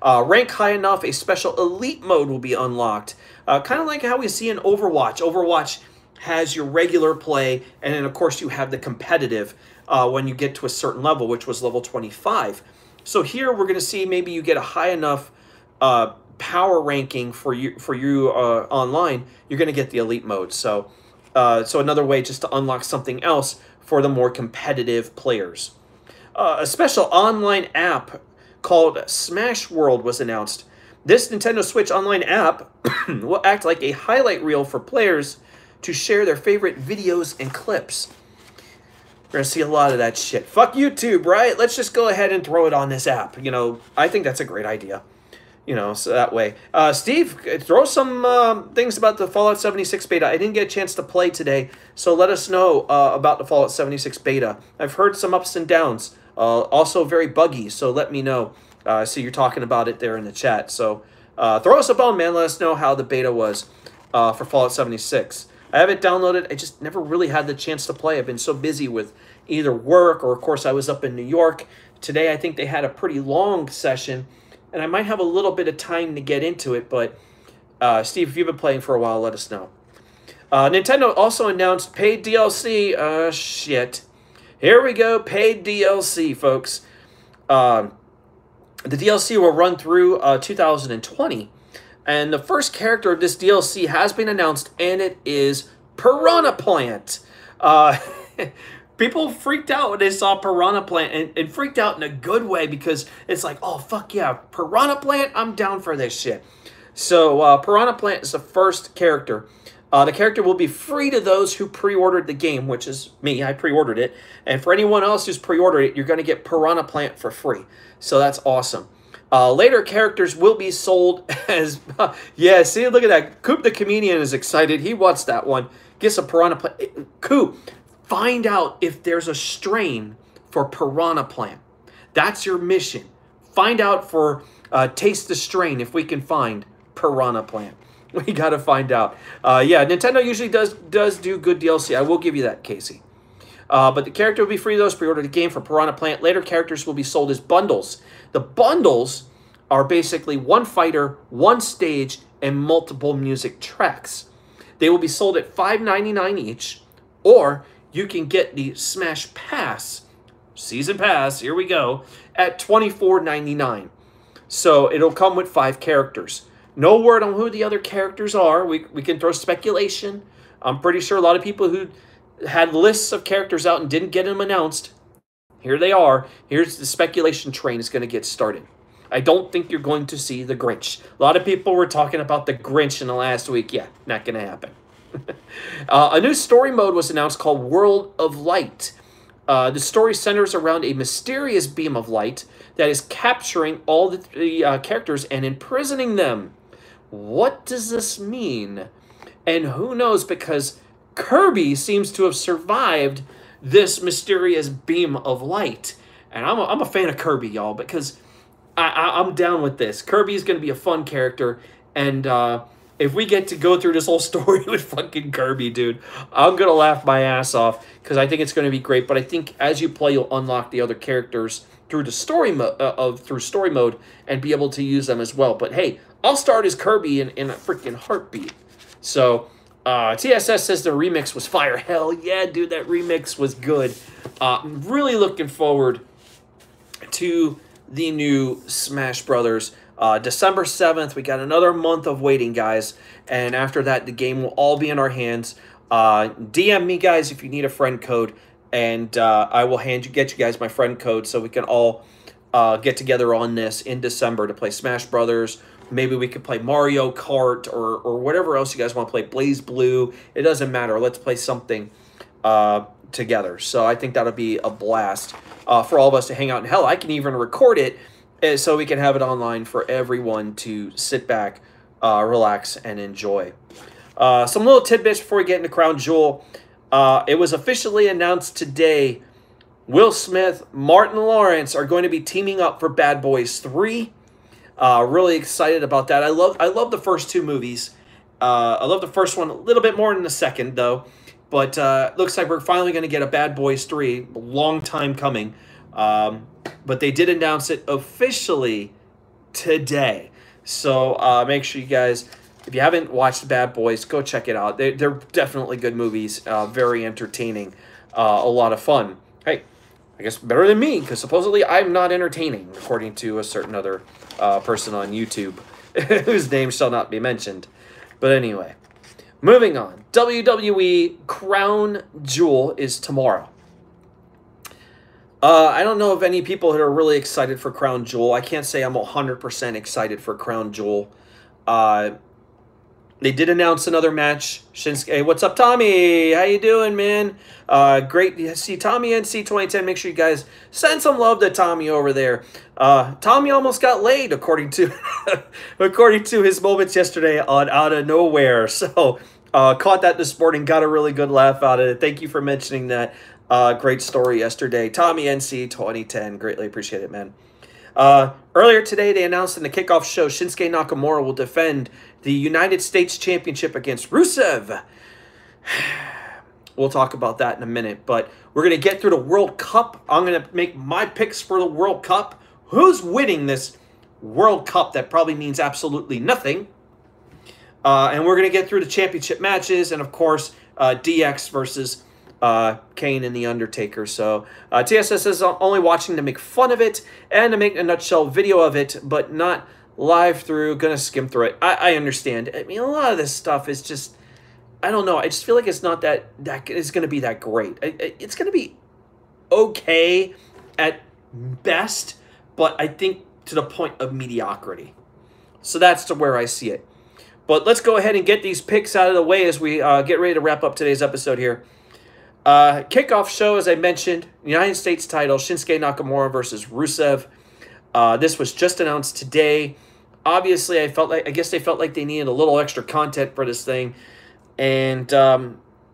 Rank high enough, a special elite mode will be unlocked. Kind of like how we see in Overwatch. Overwatch has your regular play, and then, of course, you have the competitive when you get to a certain level, which was level 25. So here we're going to see maybe you get a high enough power ranking for you online, you're going to get the elite mode. So another way just to unlock something else for the more competitive players. A special online app called Smash World was announced. This Nintendo Switch online app will act like a highlight reel for players to share their favorite videos and clips. We're going to see a lot of that shit. Fuck YouTube, right? Let's just go ahead and throw it on this app. You know, I think that's a great idea. You know, so that way. Steve, throw some things about the Fallout 76 beta. I didn't get a chance to play today, so let us know about the Fallout 76 beta. I've heard some ups and downs. Also very buggy, so let me know I see you're talking about it there in the chat. So throw us a bone, man. Let us know how the beta was for Fallout 76. I have it downloaded. I just never really had the chance to play. I've been so busy with either work or, of course, I was up in New York. Today, I think they had a pretty long session, and I might have a little bit of time to get into it. But, Steve, if you've been playing for a while, let us know. Nintendo also announced paid DLC. Shit. Here we go. Paid DLC, folks. The DLC will run through 2020. And the first character of this DLC has been announced, and it is Piranha Plant. People freaked out when they saw Piranha Plant, and freaked out in a good way, because it's like, oh, fuck yeah, Piranha Plant, I'm down for this shit. So Piranha Plant is the first character. The character will be free to those who pre-ordered the game, which is me. I pre-ordered it. And for anyone else who's pre-ordered it, you're going to get Piranha Plant for free. So that's awesome. Later characters will be sold as... yeah, see, look at that. Coop the Comedian is excited. He watched that one. Gets a Piranha Plant. Coop, find out if there's a strain for Piranha Plant. That's your mission. Find out for Taste the Strain if we can find Piranha Plant. We got to find out. Yeah, Nintendo usually does do good DLC. I will give you that, Casey. But the character will be free to those pre-ordered the game for Piranha Plant. Later characters will be sold as bundles. The bundles are basically one fighter, one stage, and multiple music tracks. They will be sold at $5.99 each, or you can get the Smash Pass, Season Pass, here we go, at $24.99. So it'll come with 5 characters. No word on who the other characters are. We can throw speculation. I'm pretty sure a lot of people who had lists of characters out and didn't get them announced, here they are. Here's the speculation train is going to get started. I don't think you're going to see the Grinch. A lot of people were talking about the Grinch in the last week. Yeah, not going to happen. A new story mode was announced called World of Light. The story centers around a mysterious beam of light that is capturing all the characters and imprisoning them. What does this mean? And who knows, because Kirby seems to have survived this mysterious beam of light. And I'm a fan of Kirby, y'all, because I'm down with this. Kirby is going to be a fun character, and if we get to go through this whole story with fucking Kirby, dude, I'm going to laugh my ass off, because I think it's going to be great. But I think as you play, you'll unlock the other characters through the story story mode and be able to use them as well. But hey, I'll start as Kirby in a freaking heartbeat. So TSS says the remix was fire. Hell yeah, dude, that remix was good. I'm really looking forward to the new Smash Brothers. December 7th, we got another month of waiting, guys. And after that, the game will all be in our hands. DM me, guys, if you need a friend code. And I will get you guys my friend code so we can all get together on this in December to play Smash Brothers. Maybe we could play Mario Kart or whatever else you guys want to play. Blaze Blue. It doesn't matter. Let's play something together. So I think that'll be a blast for all of us to hang out. And hell, I can even record it so we can have it online for everyone to sit back, relax, and enjoy. Some little tidbits before we get into Crown Jewel. It was officially announced today Will Smith, Martin Lawrence are going to be teaming up for Bad Boys 3. Really excited about that. I love the first 2 movies. I love the first one a little bit more than the second, though. But looks like we're finally going to get a Bad Boys 3. A long time coming. But they did announce it officially today. So make sure you guys, if you haven't watched Bad Boys, go check it out. They're definitely good movies. Very entertaining. A lot of fun. Hey, I guess better than me, because supposedly I'm not entertaining, according to a certain other person on YouTube, whose name shall not be mentioned. But anyway, moving on. WWE Crown Jewel is tomorrow. I don't know of any people that are really excited for Crown Jewel. I can't say I'm 100% excited for Crown Jewel. They did announce another match. Shinsuke, hey, what's up, Tommy? How you doing, man? Great to see Tommy NC 2010. Make sure you guys send some love to Tommy over there. Tommy almost got laid, according to according to his moments yesterday on Out of Nowhere. So caught that this morning. Got a really good laugh out of it. Thank you for mentioning that. Great story yesterday. Tommy NC 2010. Greatly appreciate it, man. Earlier today, they announced in the kickoff show Shinsuke Nakamura will defend the United States Championship against Rusev. We'll talk about that in a minute, but we're going to get through the World Cup. I'm going to make my picks for the World Cup. Who's winning this World Cup? That probably means absolutely nothing. And we're going to get through the championship matches, and of course, DX versus Kane and The Undertaker. So TSS is only watching to make fun of it and to make a nutshell video of it, but not live through. Gonna skim through it. I understand. I mean, a lot of this stuff is just, I don't know. I just feel like it's not that it's going to be that great. It's going to be okay at best, but I think to the point of mediocrity. So that's to where I see it. But let's go ahead and get these picks out of the way as we get ready to wrap up today's episode here. Kickoff show, as I mentioned, United States title, Shinsuke Nakamura versus Rusev. This was just announced today. Obviously, I guess they felt like they needed a little extra content for this thing. And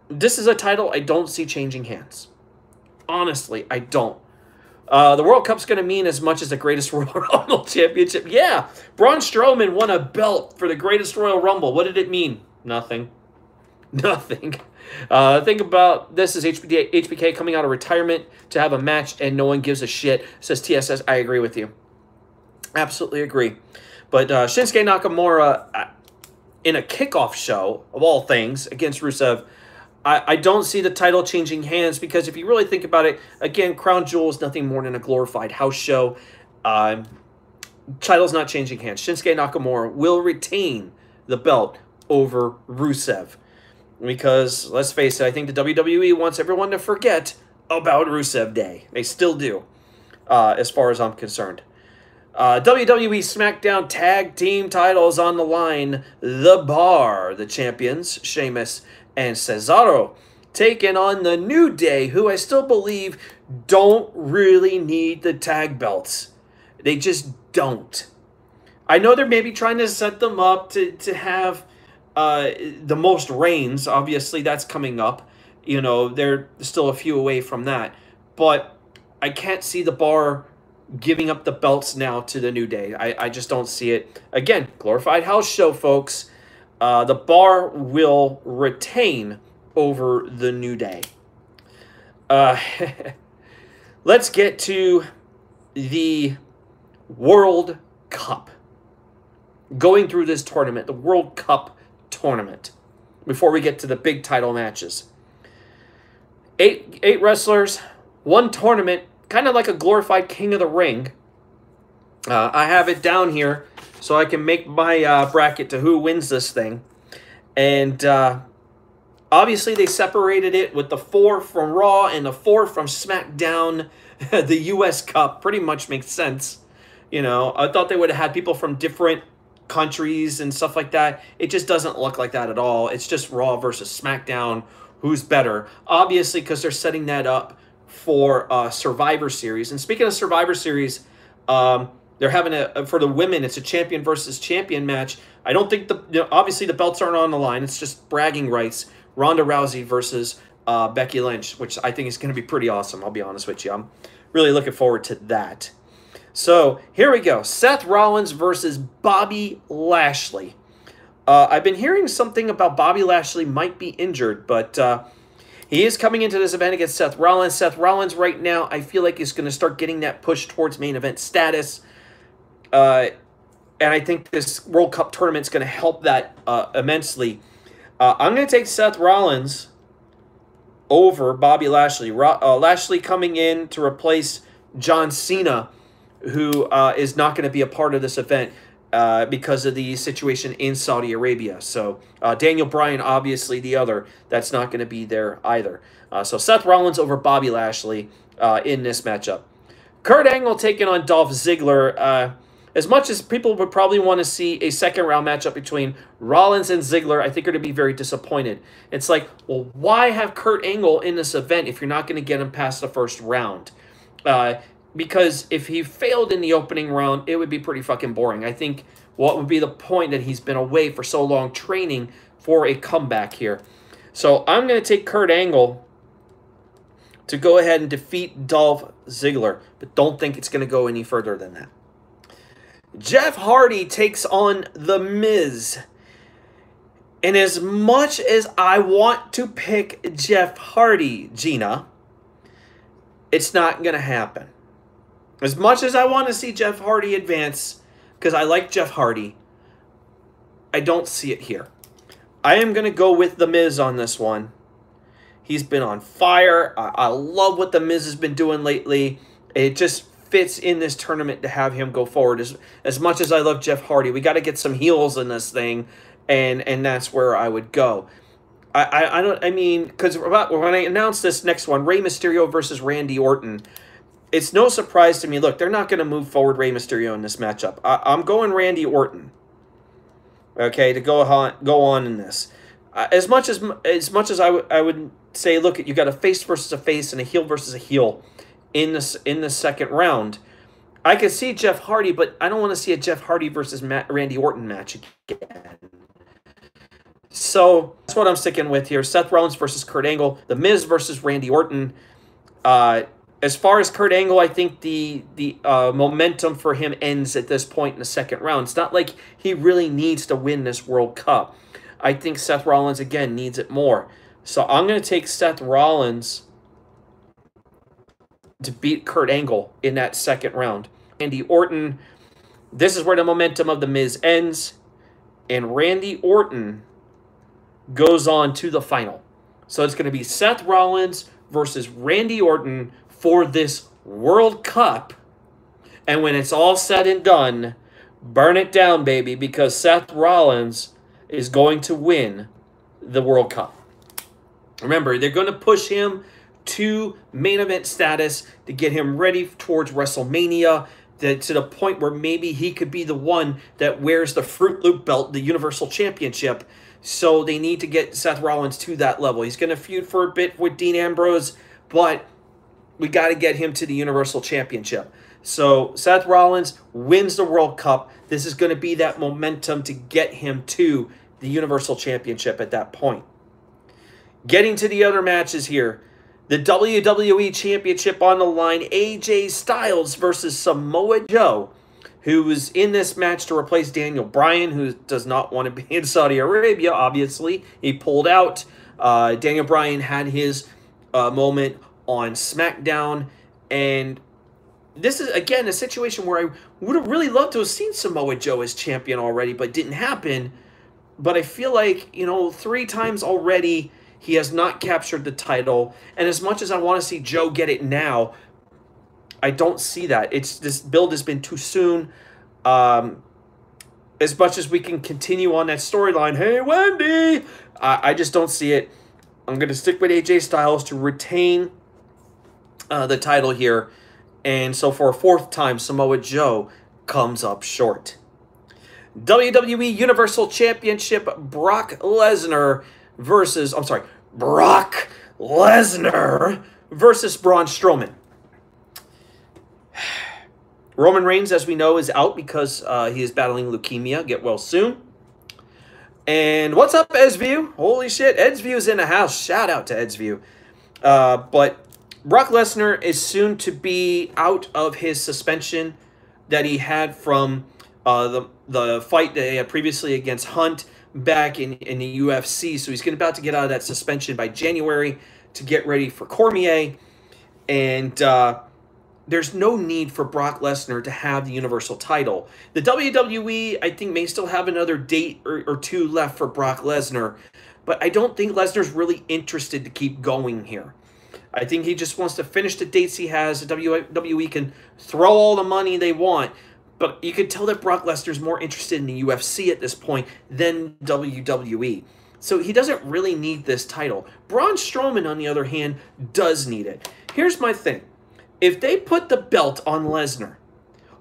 this is a title I don't see changing hands. Honestly, I don't. The World Cup's going to mean as much as the Greatest Royal Rumble Championship. Yeah, Braun Strowman won a belt for the Greatest Royal Rumble. What did it mean? Nothing. Nothing. Think about this as HBK coming out of retirement to have a match and no one gives a shit. Says TSS, I agree with you. Absolutely agree. But Shinsuke Nakamura in a kickoff show, of all things, against Rusev, I don't see the title changing hands because if you really think about it, again, Crown Jewel is nothing more than a glorified house show. Title's not changing hands. Shinsuke Nakamura will retain the belt over Rusev. Because, let's face it, I think the WWE wants everyone to forget about Rusev Day. They still do, as far as I'm concerned. WWE SmackDown Tag Team titles on the line. The Bar, the champions, Sheamus and Cesaro, taking on the New Day, who I still believe don't really need the tag belts. They just don't. I know they're maybe trying to set them up to have the most reigns. Obviously, that's coming up. You know, they're still a few away from that. But I can't see the Bar giving up the belts now to the New Day. I just don't see it. Again, glorified house show, folks. The Bar will retain over the New Day. Let's get to the World Cup. Going through this tournament, the World Cup tournament, before we get to the big title matches. Eight wrestlers, one tournament, kind of like a glorified King of the Ring. I have it down here so I can make my bracket to who wins this thing. And obviously they separated it with the 4 from Raw and the 4 from SmackDown. The U.S. Cup pretty much makes sense. You know, I thought they would have had people from different countries and stuff like that. It just doesn't look like that at all. It's just Raw versus SmackDown. Who's better? Obviously, because they're setting that up for Survivor Series. And speaking of Survivor Series, they're having for the women, it's a champion versus champion match. I don't think obviously the belts aren't on the line. It's just bragging rights. Ronda Rousey versus Becky Lynch, which I think is going to be pretty awesome. I'll be honest with you. I'm really looking forward to that. So here we go. Seth Rollins versus Bobby Lashley. I've been hearing something about Bobby Lashley might be injured, but he is coming into this event against Seth Rollins. Seth Rollins right now, I feel like is going to start getting that push towards main event status. And I think this World Cup tournament is going to help that immensely. I'm going to take Seth Rollins over Bobby Lashley. Lashley coming in to replace John Cena, who is not going to be a part of this event because of the situation in Saudi Arabia. So Daniel Bryan, obviously the other, that's not going to be there either. So Seth Rollins over Bobby Lashley in this matchup. Kurt Angle taking on Dolph Ziggler. As much as people would probably want to see a second-round matchup between Rollins and Ziggler, I think are going to be very disappointed. It's like, well, why have Kurt Angle in this event if you're not going to get him past the first round? Because if he failed in the opening round, it would be pretty fucking boring. I think what would be the point that he's been away for so long training for a comeback here. So I'm going to take Kurt Angle to go ahead and defeat Dolph Ziggler, but don't think it's going to go any further than that. Jeff Hardy takes on The Miz. And as much as I want to pick Jeff Hardy, Gina, it's not going to happen. As much as I want to see Jeff Hardy advance, because I like Jeff Hardy, I don't see it here. I am going to go with The Miz on this one. He's been on fire. I love what The Miz has been doing lately. It just fits in this tournament to have him go forward. As much as I love Jeff Hardy, we got to get some heels in this thing, and that's where I would go. I mean, because when I announced this next one, Rey Mysterio versus Randy Orton, it's no surprise to me. Look, they're not going to move forward Rey Mysterio in this matchup. I'm going Randy Orton. Okay, to go on in this. As much as I would say, look, you got a face versus a face and a heel versus a heel in the second round. I could see Jeff Hardy, but I don't want to see a Jeff Hardy versus Randy Orton match again. So that's what I'm sticking with here. Seth Rollins versus Kurt Angle. The Miz versus Randy Orton. As far as Kurt Angle, I think the momentum for him ends at this point in the second round. It's not like he really needs to win this World Cup. I think Seth Rollins, again, needs it more. So I'm going to take Seth Rollins to beat Kurt Angle in that second round. Randy Orton, this is where the momentum of The Miz ends. And Randy Orton goes on to the final. So it's going to be Seth Rollins versus Randy Orton for this World Cup. And when it's all said and done, burn it down, baby, because Seth Rollins is going to win the World Cup. Remember, they're going to push him to main event status to get him ready towards WrestleMania, to the point where maybe he could be the one that wears the Fruit Loop belt, the Universal Championship. So they need to get Seth Rollins to that level. He's going to feud for a bit with Dean Ambrose, but we got to get him to the Universal Championship. So Seth Rollins wins the World Cup. This is going to be that momentum to get him to the Universal Championship at that point. Getting to the other matches here. The WWE Championship on the line. AJ Styles versus Samoa Joe, who was in this match to replace Daniel Bryan, who does not want to be in Saudi Arabia, obviously. He pulled out. Daniel Bryan had his moment on SmackDown, and this is, again, a situation where I would have really loved to have seen Samoa Joe as champion already, but it didn't happen. But I feel like, 3 times already he has not captured the title, and as much as I want to see Joe get it now, I don't see that. This build has been too soon. As much as we can continue on that storyline, hey, Wendy, I just don't see it. I'm going to stick with AJ Styles to retain the title here. And so for a 4th time, Samoa Joe comes up short. WWE Universal Championship, Brock Lesnar versus Braun Strowman. Roman Reigns, as we know, is out because he is battling leukemia. Get well soon. And what's up, Edsview? Holy shit, Edsview's in the house. Shout out to Edsview. But Brock Lesnar is soon to be out of his suspension that he had from the fight that he had previously against Hunt back in the UFC. So he's about to get out of that suspension by January to get ready for Cormier. And there's no need for Brock Lesnar to have the Universal title. The WWE, I think, may still have another date or 2 left for Brock Lesnar, but I don't think Lesnar's really interested to keep going here. I think he just wants to finish the dates he has. The WWE can throw all the money they want, but you can tell that Brock Lesnar's more interested in the UFC at this point than WWE. So he doesn't really need this title. Braun Strowman, on the other hand, does need it. Here's my thing. If they put the belt on Lesnar,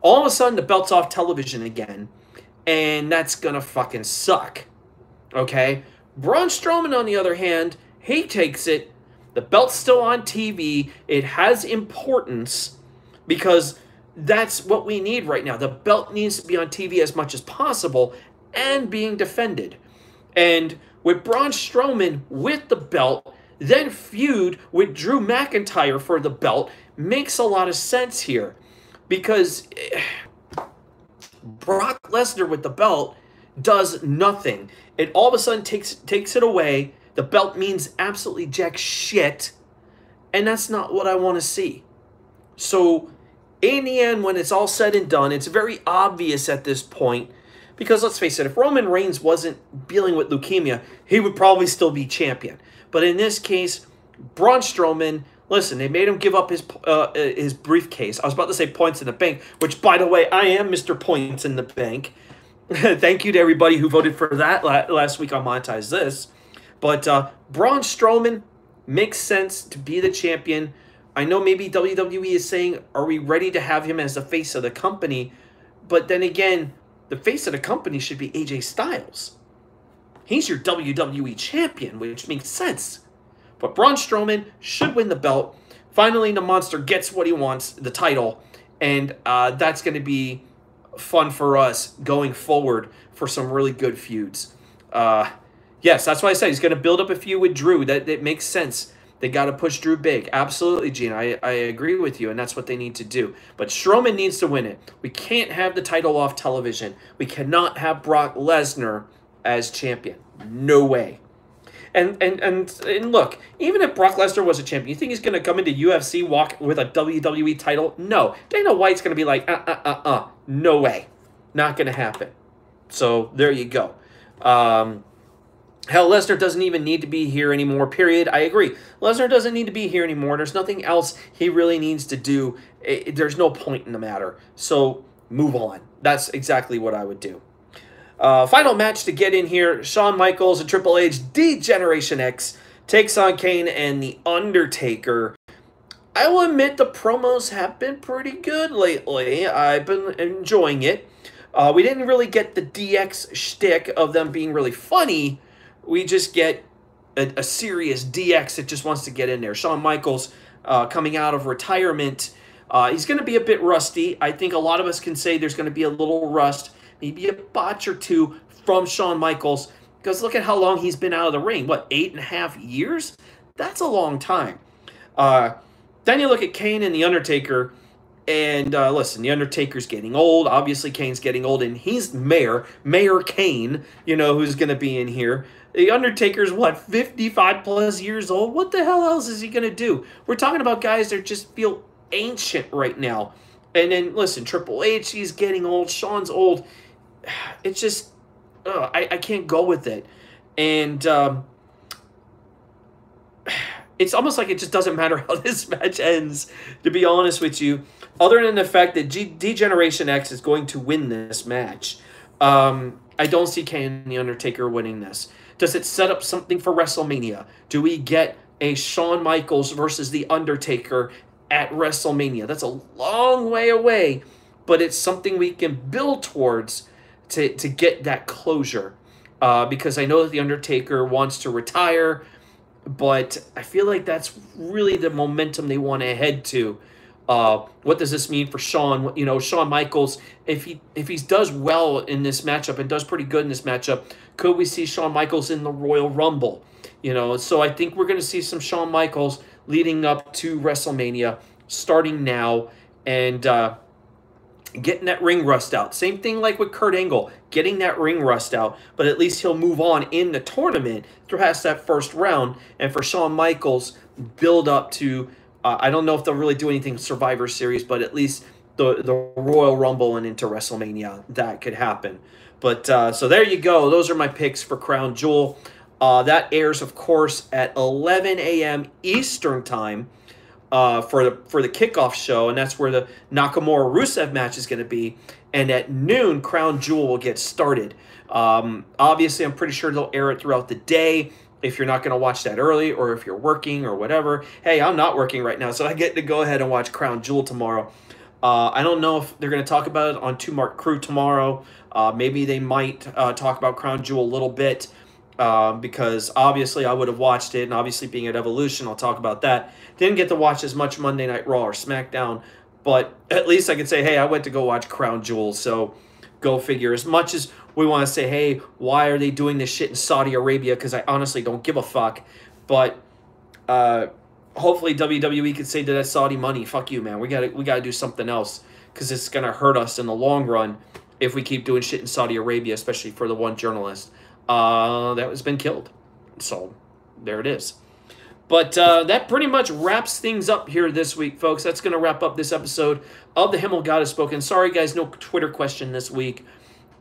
all of a sudden the belt's off television again, and that's gonna fucking suck. Okay? Braun Strowman, on the other hand, he takes it. The belt's still on TV. It has importance because that's what we need right now. The belt needs to be on TV as much as possible and being defended. And with Braun Strowman with the belt, then feud with Drew McIntyre for the belt makes a lot of sense here. Because Brock Lesnar with the belt does nothing. It all of a sudden takes it away. The belt means absolutely jack shit, and that's not what I want to see. So, in the end, when it's all said and done, it's very obvious at this point, because let's face it, if Roman Reigns wasn't dealing with leukemia, he would probably still be champion. But in this case, Braun Strowman, listen, they made him give up his briefcase. I was about to say points in the bank, which, by the way, I am Mr. Points in the Bank. Thank you to everybody who voted for that last week on Monetize This. But Braun Strowman makes sense to be the champion. I know maybe WWE is saying, are we ready to have him as the face of the company? But then again, the face of the company should be AJ Styles. He's your WWE champion, which makes sense. But Braun Strowman should win the belt. Finally, the monster gets what he wants, the title. And that's going to be fun for us going forward for some really good feuds. Yes, that's why I said he's going to build up a feud with Drew. That makes sense. They got to push Drew big. Absolutely, Gene. I agree with you, and that's what they need to do. But Strowman needs to win it. We can't have the title off television. We cannot have Brock Lesnar as champion. No way. And look, even if Brock Lesnar was a champion, you think he's going to come into UFC, walk with a WWE title? No. Dana White's going to be like, no way. Not going to happen. So, there you go. Hell, Lesnar doesn't even need to be here anymore, period. I agree. Lesnar doesn't need to be here anymore. There's nothing else he really needs to do. There's no point in the matter. So, move on. That's exactly what I would do. Final match to get in here. Shawn Michaels and Triple H, D-Generation X, takes on Kane and The Undertaker. I will admit the promos have been pretty good lately. I've been enjoying it. We didn't really get the DX shtick of them being really funny. We just get a serious DX that just wants to get in there. Shawn Michaels coming out of retirement. He's going to be a bit rusty. I think a lot of us can say there's going to be a little rust, maybe a botch or two from Shawn Michaels. Because look at how long he's been out of the ring. What, 8.5 years? That's a long time. Then you look at Kane and The Undertaker. And listen, The Undertaker's getting old. Obviously, Kane's getting old. And he's Mayor Kane, you know, who's going to be in here. The Undertaker's, what, 55 plus years old? What the hell else is he going to do? We're talking about guys that just feel ancient right now. And then, listen, Triple H, he's getting old. Shawn's old. It's just, I can't go with it. And it's almost like it just doesn't matter how this match ends, to be honest with you. Other than the fact that D-Generation X is going to win this match. I don't see Kane and The Undertaker winning this. Does it set up something for WrestleMania? Do we get a Shawn Michaels versus The Undertaker at WrestleMania? That's a long way away, but it's something we can build towards to get that closure. Because I know that The Undertaker wants to retire, but I feel like that's really the momentum they want to head to. What does this mean for Shawn? You know, Shawn Michaels, if he does well in this matchup and does pretty good in this matchup, could we see Shawn Michaels in the Royal Rumble? You know, so I think we're going to see some Shawn Michaels leading up to WrestleMania, starting now, and getting that ring rust out. Same thing like with Kurt Angle, getting that ring rust out, but at least he'll move on in the tournament past that first round, and for Shawn Michaels, build up to, I don't know if they'll really do anything Survivor Series, but at least the Royal Rumble and into WrestleMania, that could happen. But so there you go. Those are my picks for Crown Jewel. That airs, of course, at 11 a.m. Eastern Time for the kickoff show, and that's where the Nakamura-Rusev match is going to be. And at noon, Crown Jewel will get started. Obviously, I'm pretty sure they'll air it throughout the day. If you're not going to watch that early, or if you're working or whatever. Hey, I'm not working right now, so I get to go ahead and watch Crown Jewel tomorrow. I don't know if they're going to talk about it on Two Mark Crew tomorrow. Maybe they might talk about Crown Jewel a little bit, because obviously I would have watched it, and obviously being at Evolution, I'll talk about that. Didn't get to watch as much Monday Night Raw or SmackDown, but at least I could say, hey, I went to go watch Crown Jewel, so go figure. As much as we want to say, hey, why are they doing this shit in Saudi Arabia, because I honestly don't give a fuck, but hopefully WWE could say to that Saudi money, fuck you, man, we gotta do something else, because it's gonna hurt us in the long run. if we keep doing shit in Saudi Arabia, especially for the one journalist that has been killed. So there it is. But that pretty much wraps things up here this week, folks. That's going to wrap up this episode of the Himmelgod Has Spoken. Sorry, guys, no Twitter question this week.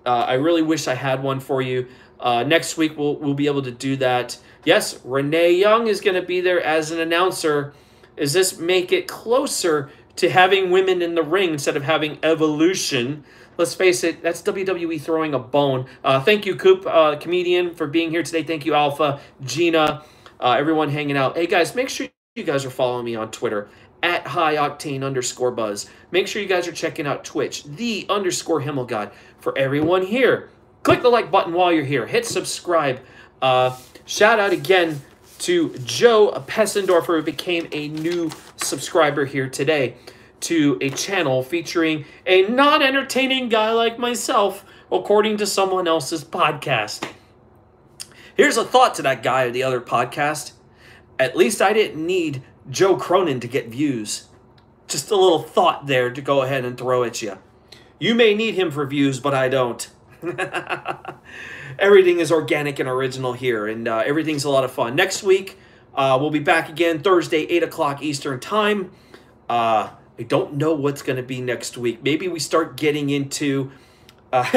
I really wish I had one for you. Next week, we'll be able to do that. Yes, Renee Young is going to be there as an announcer. Does this make it closer to having women in the ring instead of having Evolution? Let's face it, that's WWE throwing a bone. Thank you, Coop, comedian, for being here today. Thank you, Alpha, Gina, everyone hanging out. Hey, guys, make sure you guys are following me on Twitter, at @HighOctane_Buzz. Make sure you guys are checking out Twitch, _Himmelgod. For everyone here, click the like button while you're here. Hit subscribe. Shout out again to Joe Pessendorfer, who became a new subscriber here today to a channel featuring a non-entertaining guy like myself, according to someone else's podcast. Here's a thought to that guy of the other podcast. At least I didn't need Joe Cronin to get views. Just a little thought there to go ahead and throw at you. You may need him for views, but I don't. Everything is organic and original here, and everything's a lot of fun. Next week, we'll be back again Thursday, 8 o'clock Eastern Time. I don't know what's going to be next week. Maybe we start getting into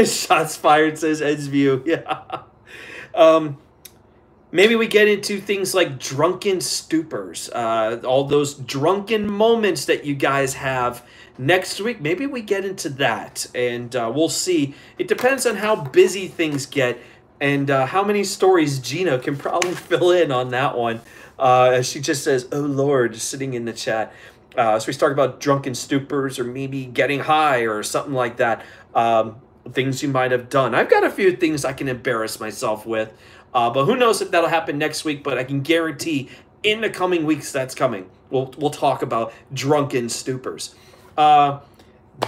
shots fired, says Ed's View. Yeah. Maybe we get into things like drunken stupors, all those drunken moments that you guys have next week. Maybe we get into that, and we'll see. It depends on how busy things get and how many stories Gina can probably fill in on that one. She just says, "Oh Lord," sitting in the chat. So we talk about drunken stupors or maybe getting high or something like that. Things you might have done. I've got a few things I can embarrass myself with. But who knows if that'll happen next week, but I can guarantee in the coming weeks that's coming. We'll talk about drunken stupors.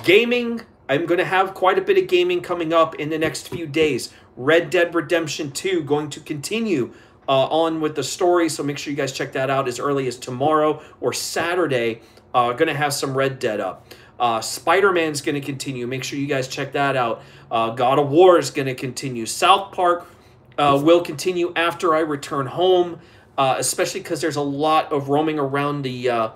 Gaming, I'm going to have quite a bit of gaming coming up in the next few days. Red Dead Redemption 2 going to continue on with the story, so make sure you guys check that out as early as tomorrow or Saturday. Going to have some Red Dead up. Spider-Man's going to continue. Make sure you guys check that out. God of War is going to continue. South Park will continue after I return home, especially because there's a lot of roaming around the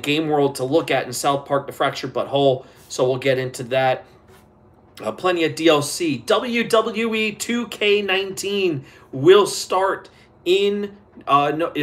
game world to look at in South Park, The Fractured But Whole, so we'll get into that. Plenty of DLC. WWE 2K19 will start in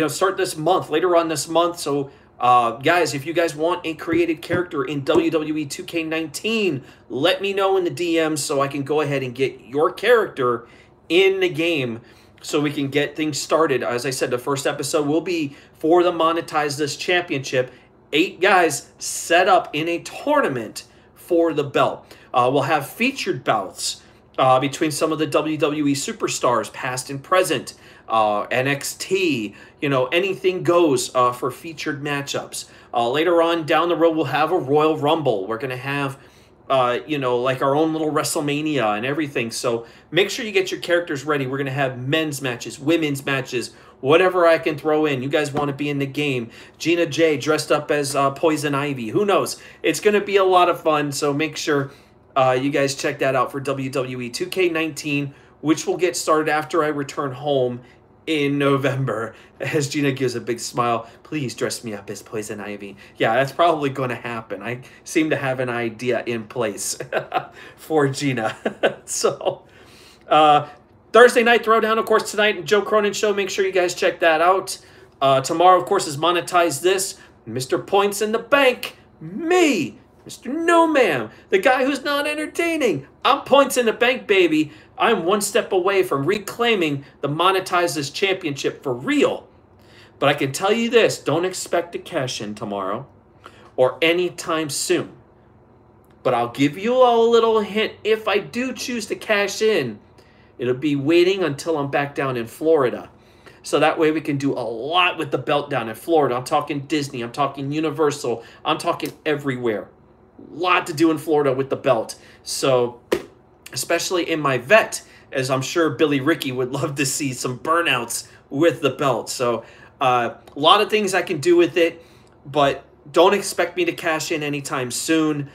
start this month, later on this month. So guys, if you guys want a created character in WWE 2K19, let me know in the DMs so I can go ahead and get your character in the game so we can get things started. As I said, the first episode will be for the Monetize This Championship. 8 guys set up in a tournament for the belt. We'll have featured bouts between some of the WWE superstars, past and present, NXT, anything goes for featured matchups. Later on down the road, we'll have a Royal Rumble. We're going to have like our own little WrestleMania and everything. So make sure you get your characters ready. We're going to have men's matches, women's matches, whatever I can throw in. You guys want to be in the game. Gina J dressed up as Poison Ivy. Who knows? It's going to be a lot of fun. So make sure you guys check that out for WWE 2K19, which will get started after I return home in November. As Gina gives a big smile, please dress me up as Poison Ivy. Yeah, that's probably going to happen. I seem to have an idea in place for Gina. So, Thursday Night Throwdown, of course, tonight, Joe Cronin Show. Make sure you guys check that out. Tomorrow, of course, is Monetize This. Mr. Points in the Bank. Me. Mr. No Ma'am. The guy who's not entertaining. I'm Points in the Bank, baby. I'm one step away from reclaiming the Monetize This Championship for real. But I can tell you this, don't expect to cash in tomorrow or anytime soon. But I'll give you all a little hint. If I do choose to cash in, it'll be waiting until I'm back down in Florida. So that way we can do a lot with the belt down in Florida. I'm talking Disney, I'm talking Universal, I'm talking everywhere. A lot to do in Florida with the belt. So, especially in my vet, as I'm sure Billy Ricky would love to see some burnouts with the belt. So, a lot of things I can do with it, but don't expect me to cash in anytime soon.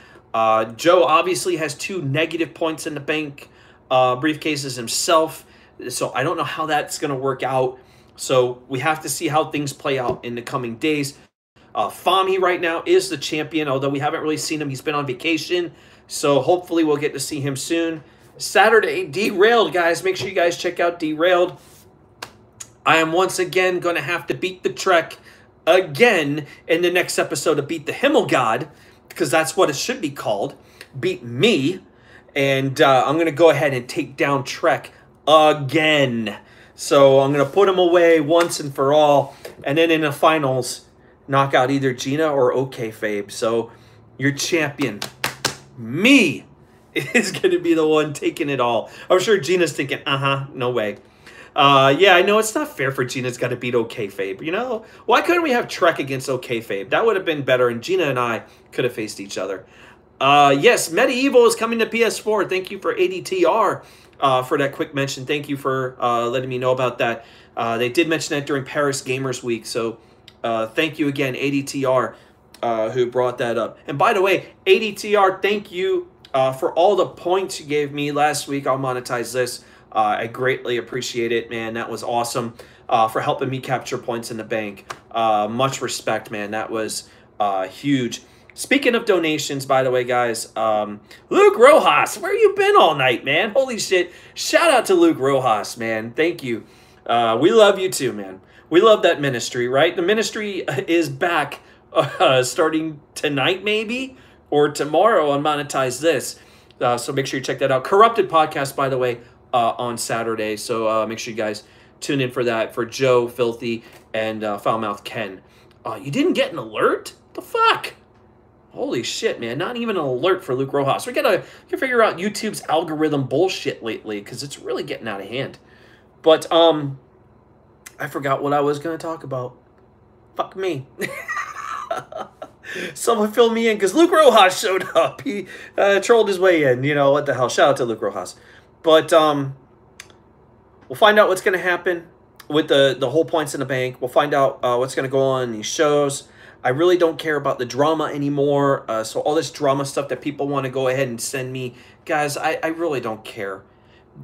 Joe obviously has 2 negative points in the bank briefcases himself, so I don't know how that's going to work out. So we have to see how things play out in the coming days. Fami right now is the champion, although we haven't really seen him. He's been on vacation, so hopefully we'll get to see him soon. Saturday, Derailed, guys. Make sure you guys check out Derailed. I am once again going to have to beat the Trek again in the next episode to beat the Himmelgod, because that's what it should be called. Beat me. And I'm going to go ahead and take down Trek again. So I'm going to put him away once and for all. And then in the finals, knock out either Gina or OKFabe. So your champion, me, is going to be the one taking it all. I'm sure Gina's thinking, no way. Yeah, I know it's not fair for Gina's got to beat OKFabe. You know, why couldn't we have Trek against OKFabe? That would have been better, and Gina and I could have faced each other. Yes, Medieval is coming to PS4. Thank you for ADTR for that quick mention. Thank you for letting me know about that. They did mention that during Paris Gamers Week, so thank you again, ADTR, who brought that up. And by the way, ADTR, thank you for all the points you gave me last week. I'll monetize this. I greatly appreciate it, man. That was awesome for helping me capture points in the bank. Much respect, man. That was huge. Speaking of donations, by the way, guys, Luke Rojas, where you been all night, man? Holy shit. Shout out to Luke Rojas, man. Thank you. We love you too, man. We love that ministry, right? The ministry is back starting tonight, maybe, or tomorrow on Monetize This. So make sure you check that out. Corrupted Podcast, by the way, on Saturday. So make sure you guys tune in for that, for Joe, Filthy, and Foulmouth Ken. You didn't get an alert? The fuck? Holy shit, man. Not even an alert for Luke Rojas. We gotta figure out YouTube's algorithm bullshit lately, because it's really getting out of hand. But, I forgot what I was gonna talk about. Fuck me. Someone fill me in, because Luke Rojas showed up. He trolled his way in. You know, what the hell. Shout out to Luke Rojas. But, we'll find out what's gonna happen with the whole points in the bank. We'll find out what's gonna go on in these shows. I really don't care about the drama anymore. So all this drama stuff that people want to go ahead and send me, guys, I really don't care.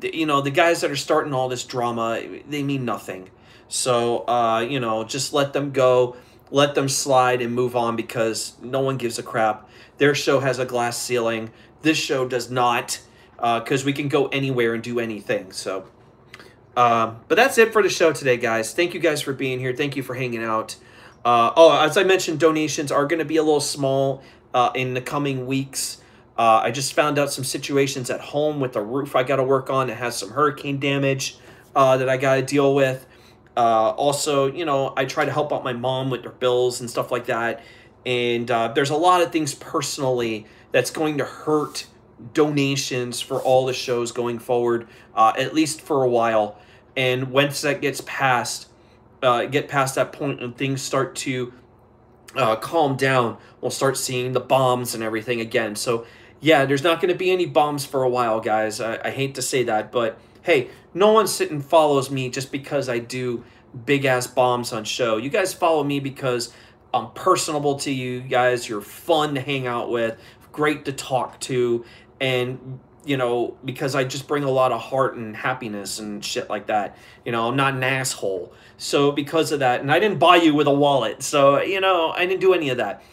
You know, the guys that are starting all this drama, they mean nothing. So, you know, just let them go, let them slide and move on, because no one gives a crap. Their show has a glass ceiling. This show does not, because we can go anywhere and do anything. So, but that's it for the show today, guys. Thank you guys for being here. Thank you for hanging out. As I mentioned, donations are going to be a little small in the coming weeks. I just found out some situations at home with the roof I got to work on. It has some hurricane damage that I got to deal with. Also, you know, I try to help out my mom with her bills and stuff like that. And there's a lot of things personally that's going to hurt donations for all the shows going forward, at least for a while. And once that gets past, get past that point and things start to calm down, we'll start seeing the bombs and everything again. So, yeah, there's not going to be any bombs for a while, guys. I hate to say that, but hey, no one sit and follows me just because I do big-ass bombs on show. You guys follow me because I'm personable to you guys. You're fun to hang out with, great to talk to, and you know, because I just bring a lot of heart and happiness and shit like that. You know, I'm not an asshole. So because of that, and I didn't buy you with a wallet. So, you know, I didn't do any of that.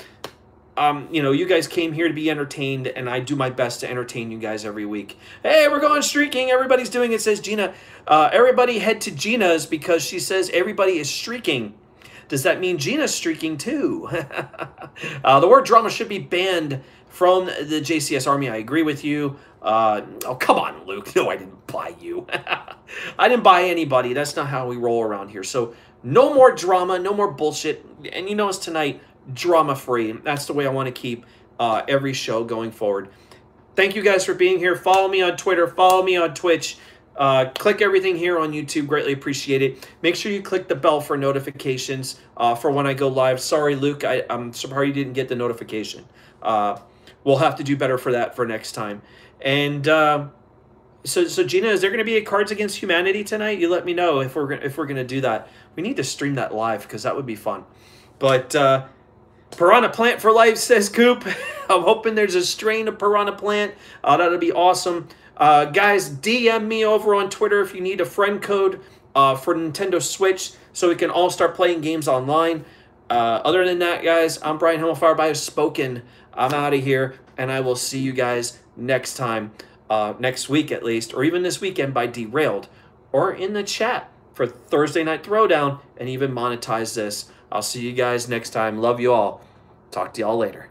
You know, you guys came here to be entertained, and I do my best to entertain you guys every week. Hey, we're going streaking. Everybody's doing it, says Gina. Everybody head to Gina's because she says everybody is streaking. Does that mean Gina's streaking too? The word drama should be banned from the JCS Army. I agree with you. Oh, come on, Luke. No, I didn't buy you. I didn't buy anybody. That's not how we roll around here. So no more drama, no more bullshit. And you notice tonight, drama-free. That's the way I want to keep every show going forward. Thank you guys for being here. Follow me on Twitter. Follow me on Twitch. Click everything here on YouTube. Greatly appreciate it. Make sure you click the bell for notifications for when I go live. Sorry, Luke. I'm sorry you didn't get the notification. We'll have to do better for that for next time. And so Gina, is there going to be a Cards Against Humanity tonight? You let me know if we're going to do that. We need to stream that live because that would be fun. But Piranha plant for life, says Coop. I'm hoping there's a strain of piranha plant. That'll be awesome. Guys, DM me over on Twitter if you need a friend code for Nintendo Switch so we can all start playing games online. Other than that, guys, I'm Brian Himmelgod Has Spoken. I'm out of here, and I will see you guys next time, next week at least, or even this weekend by Derailed, or in the chat for Thursday Night Throwdown, and even monetize this. I'll see you guys next time. Love you all. Talk to y'all later.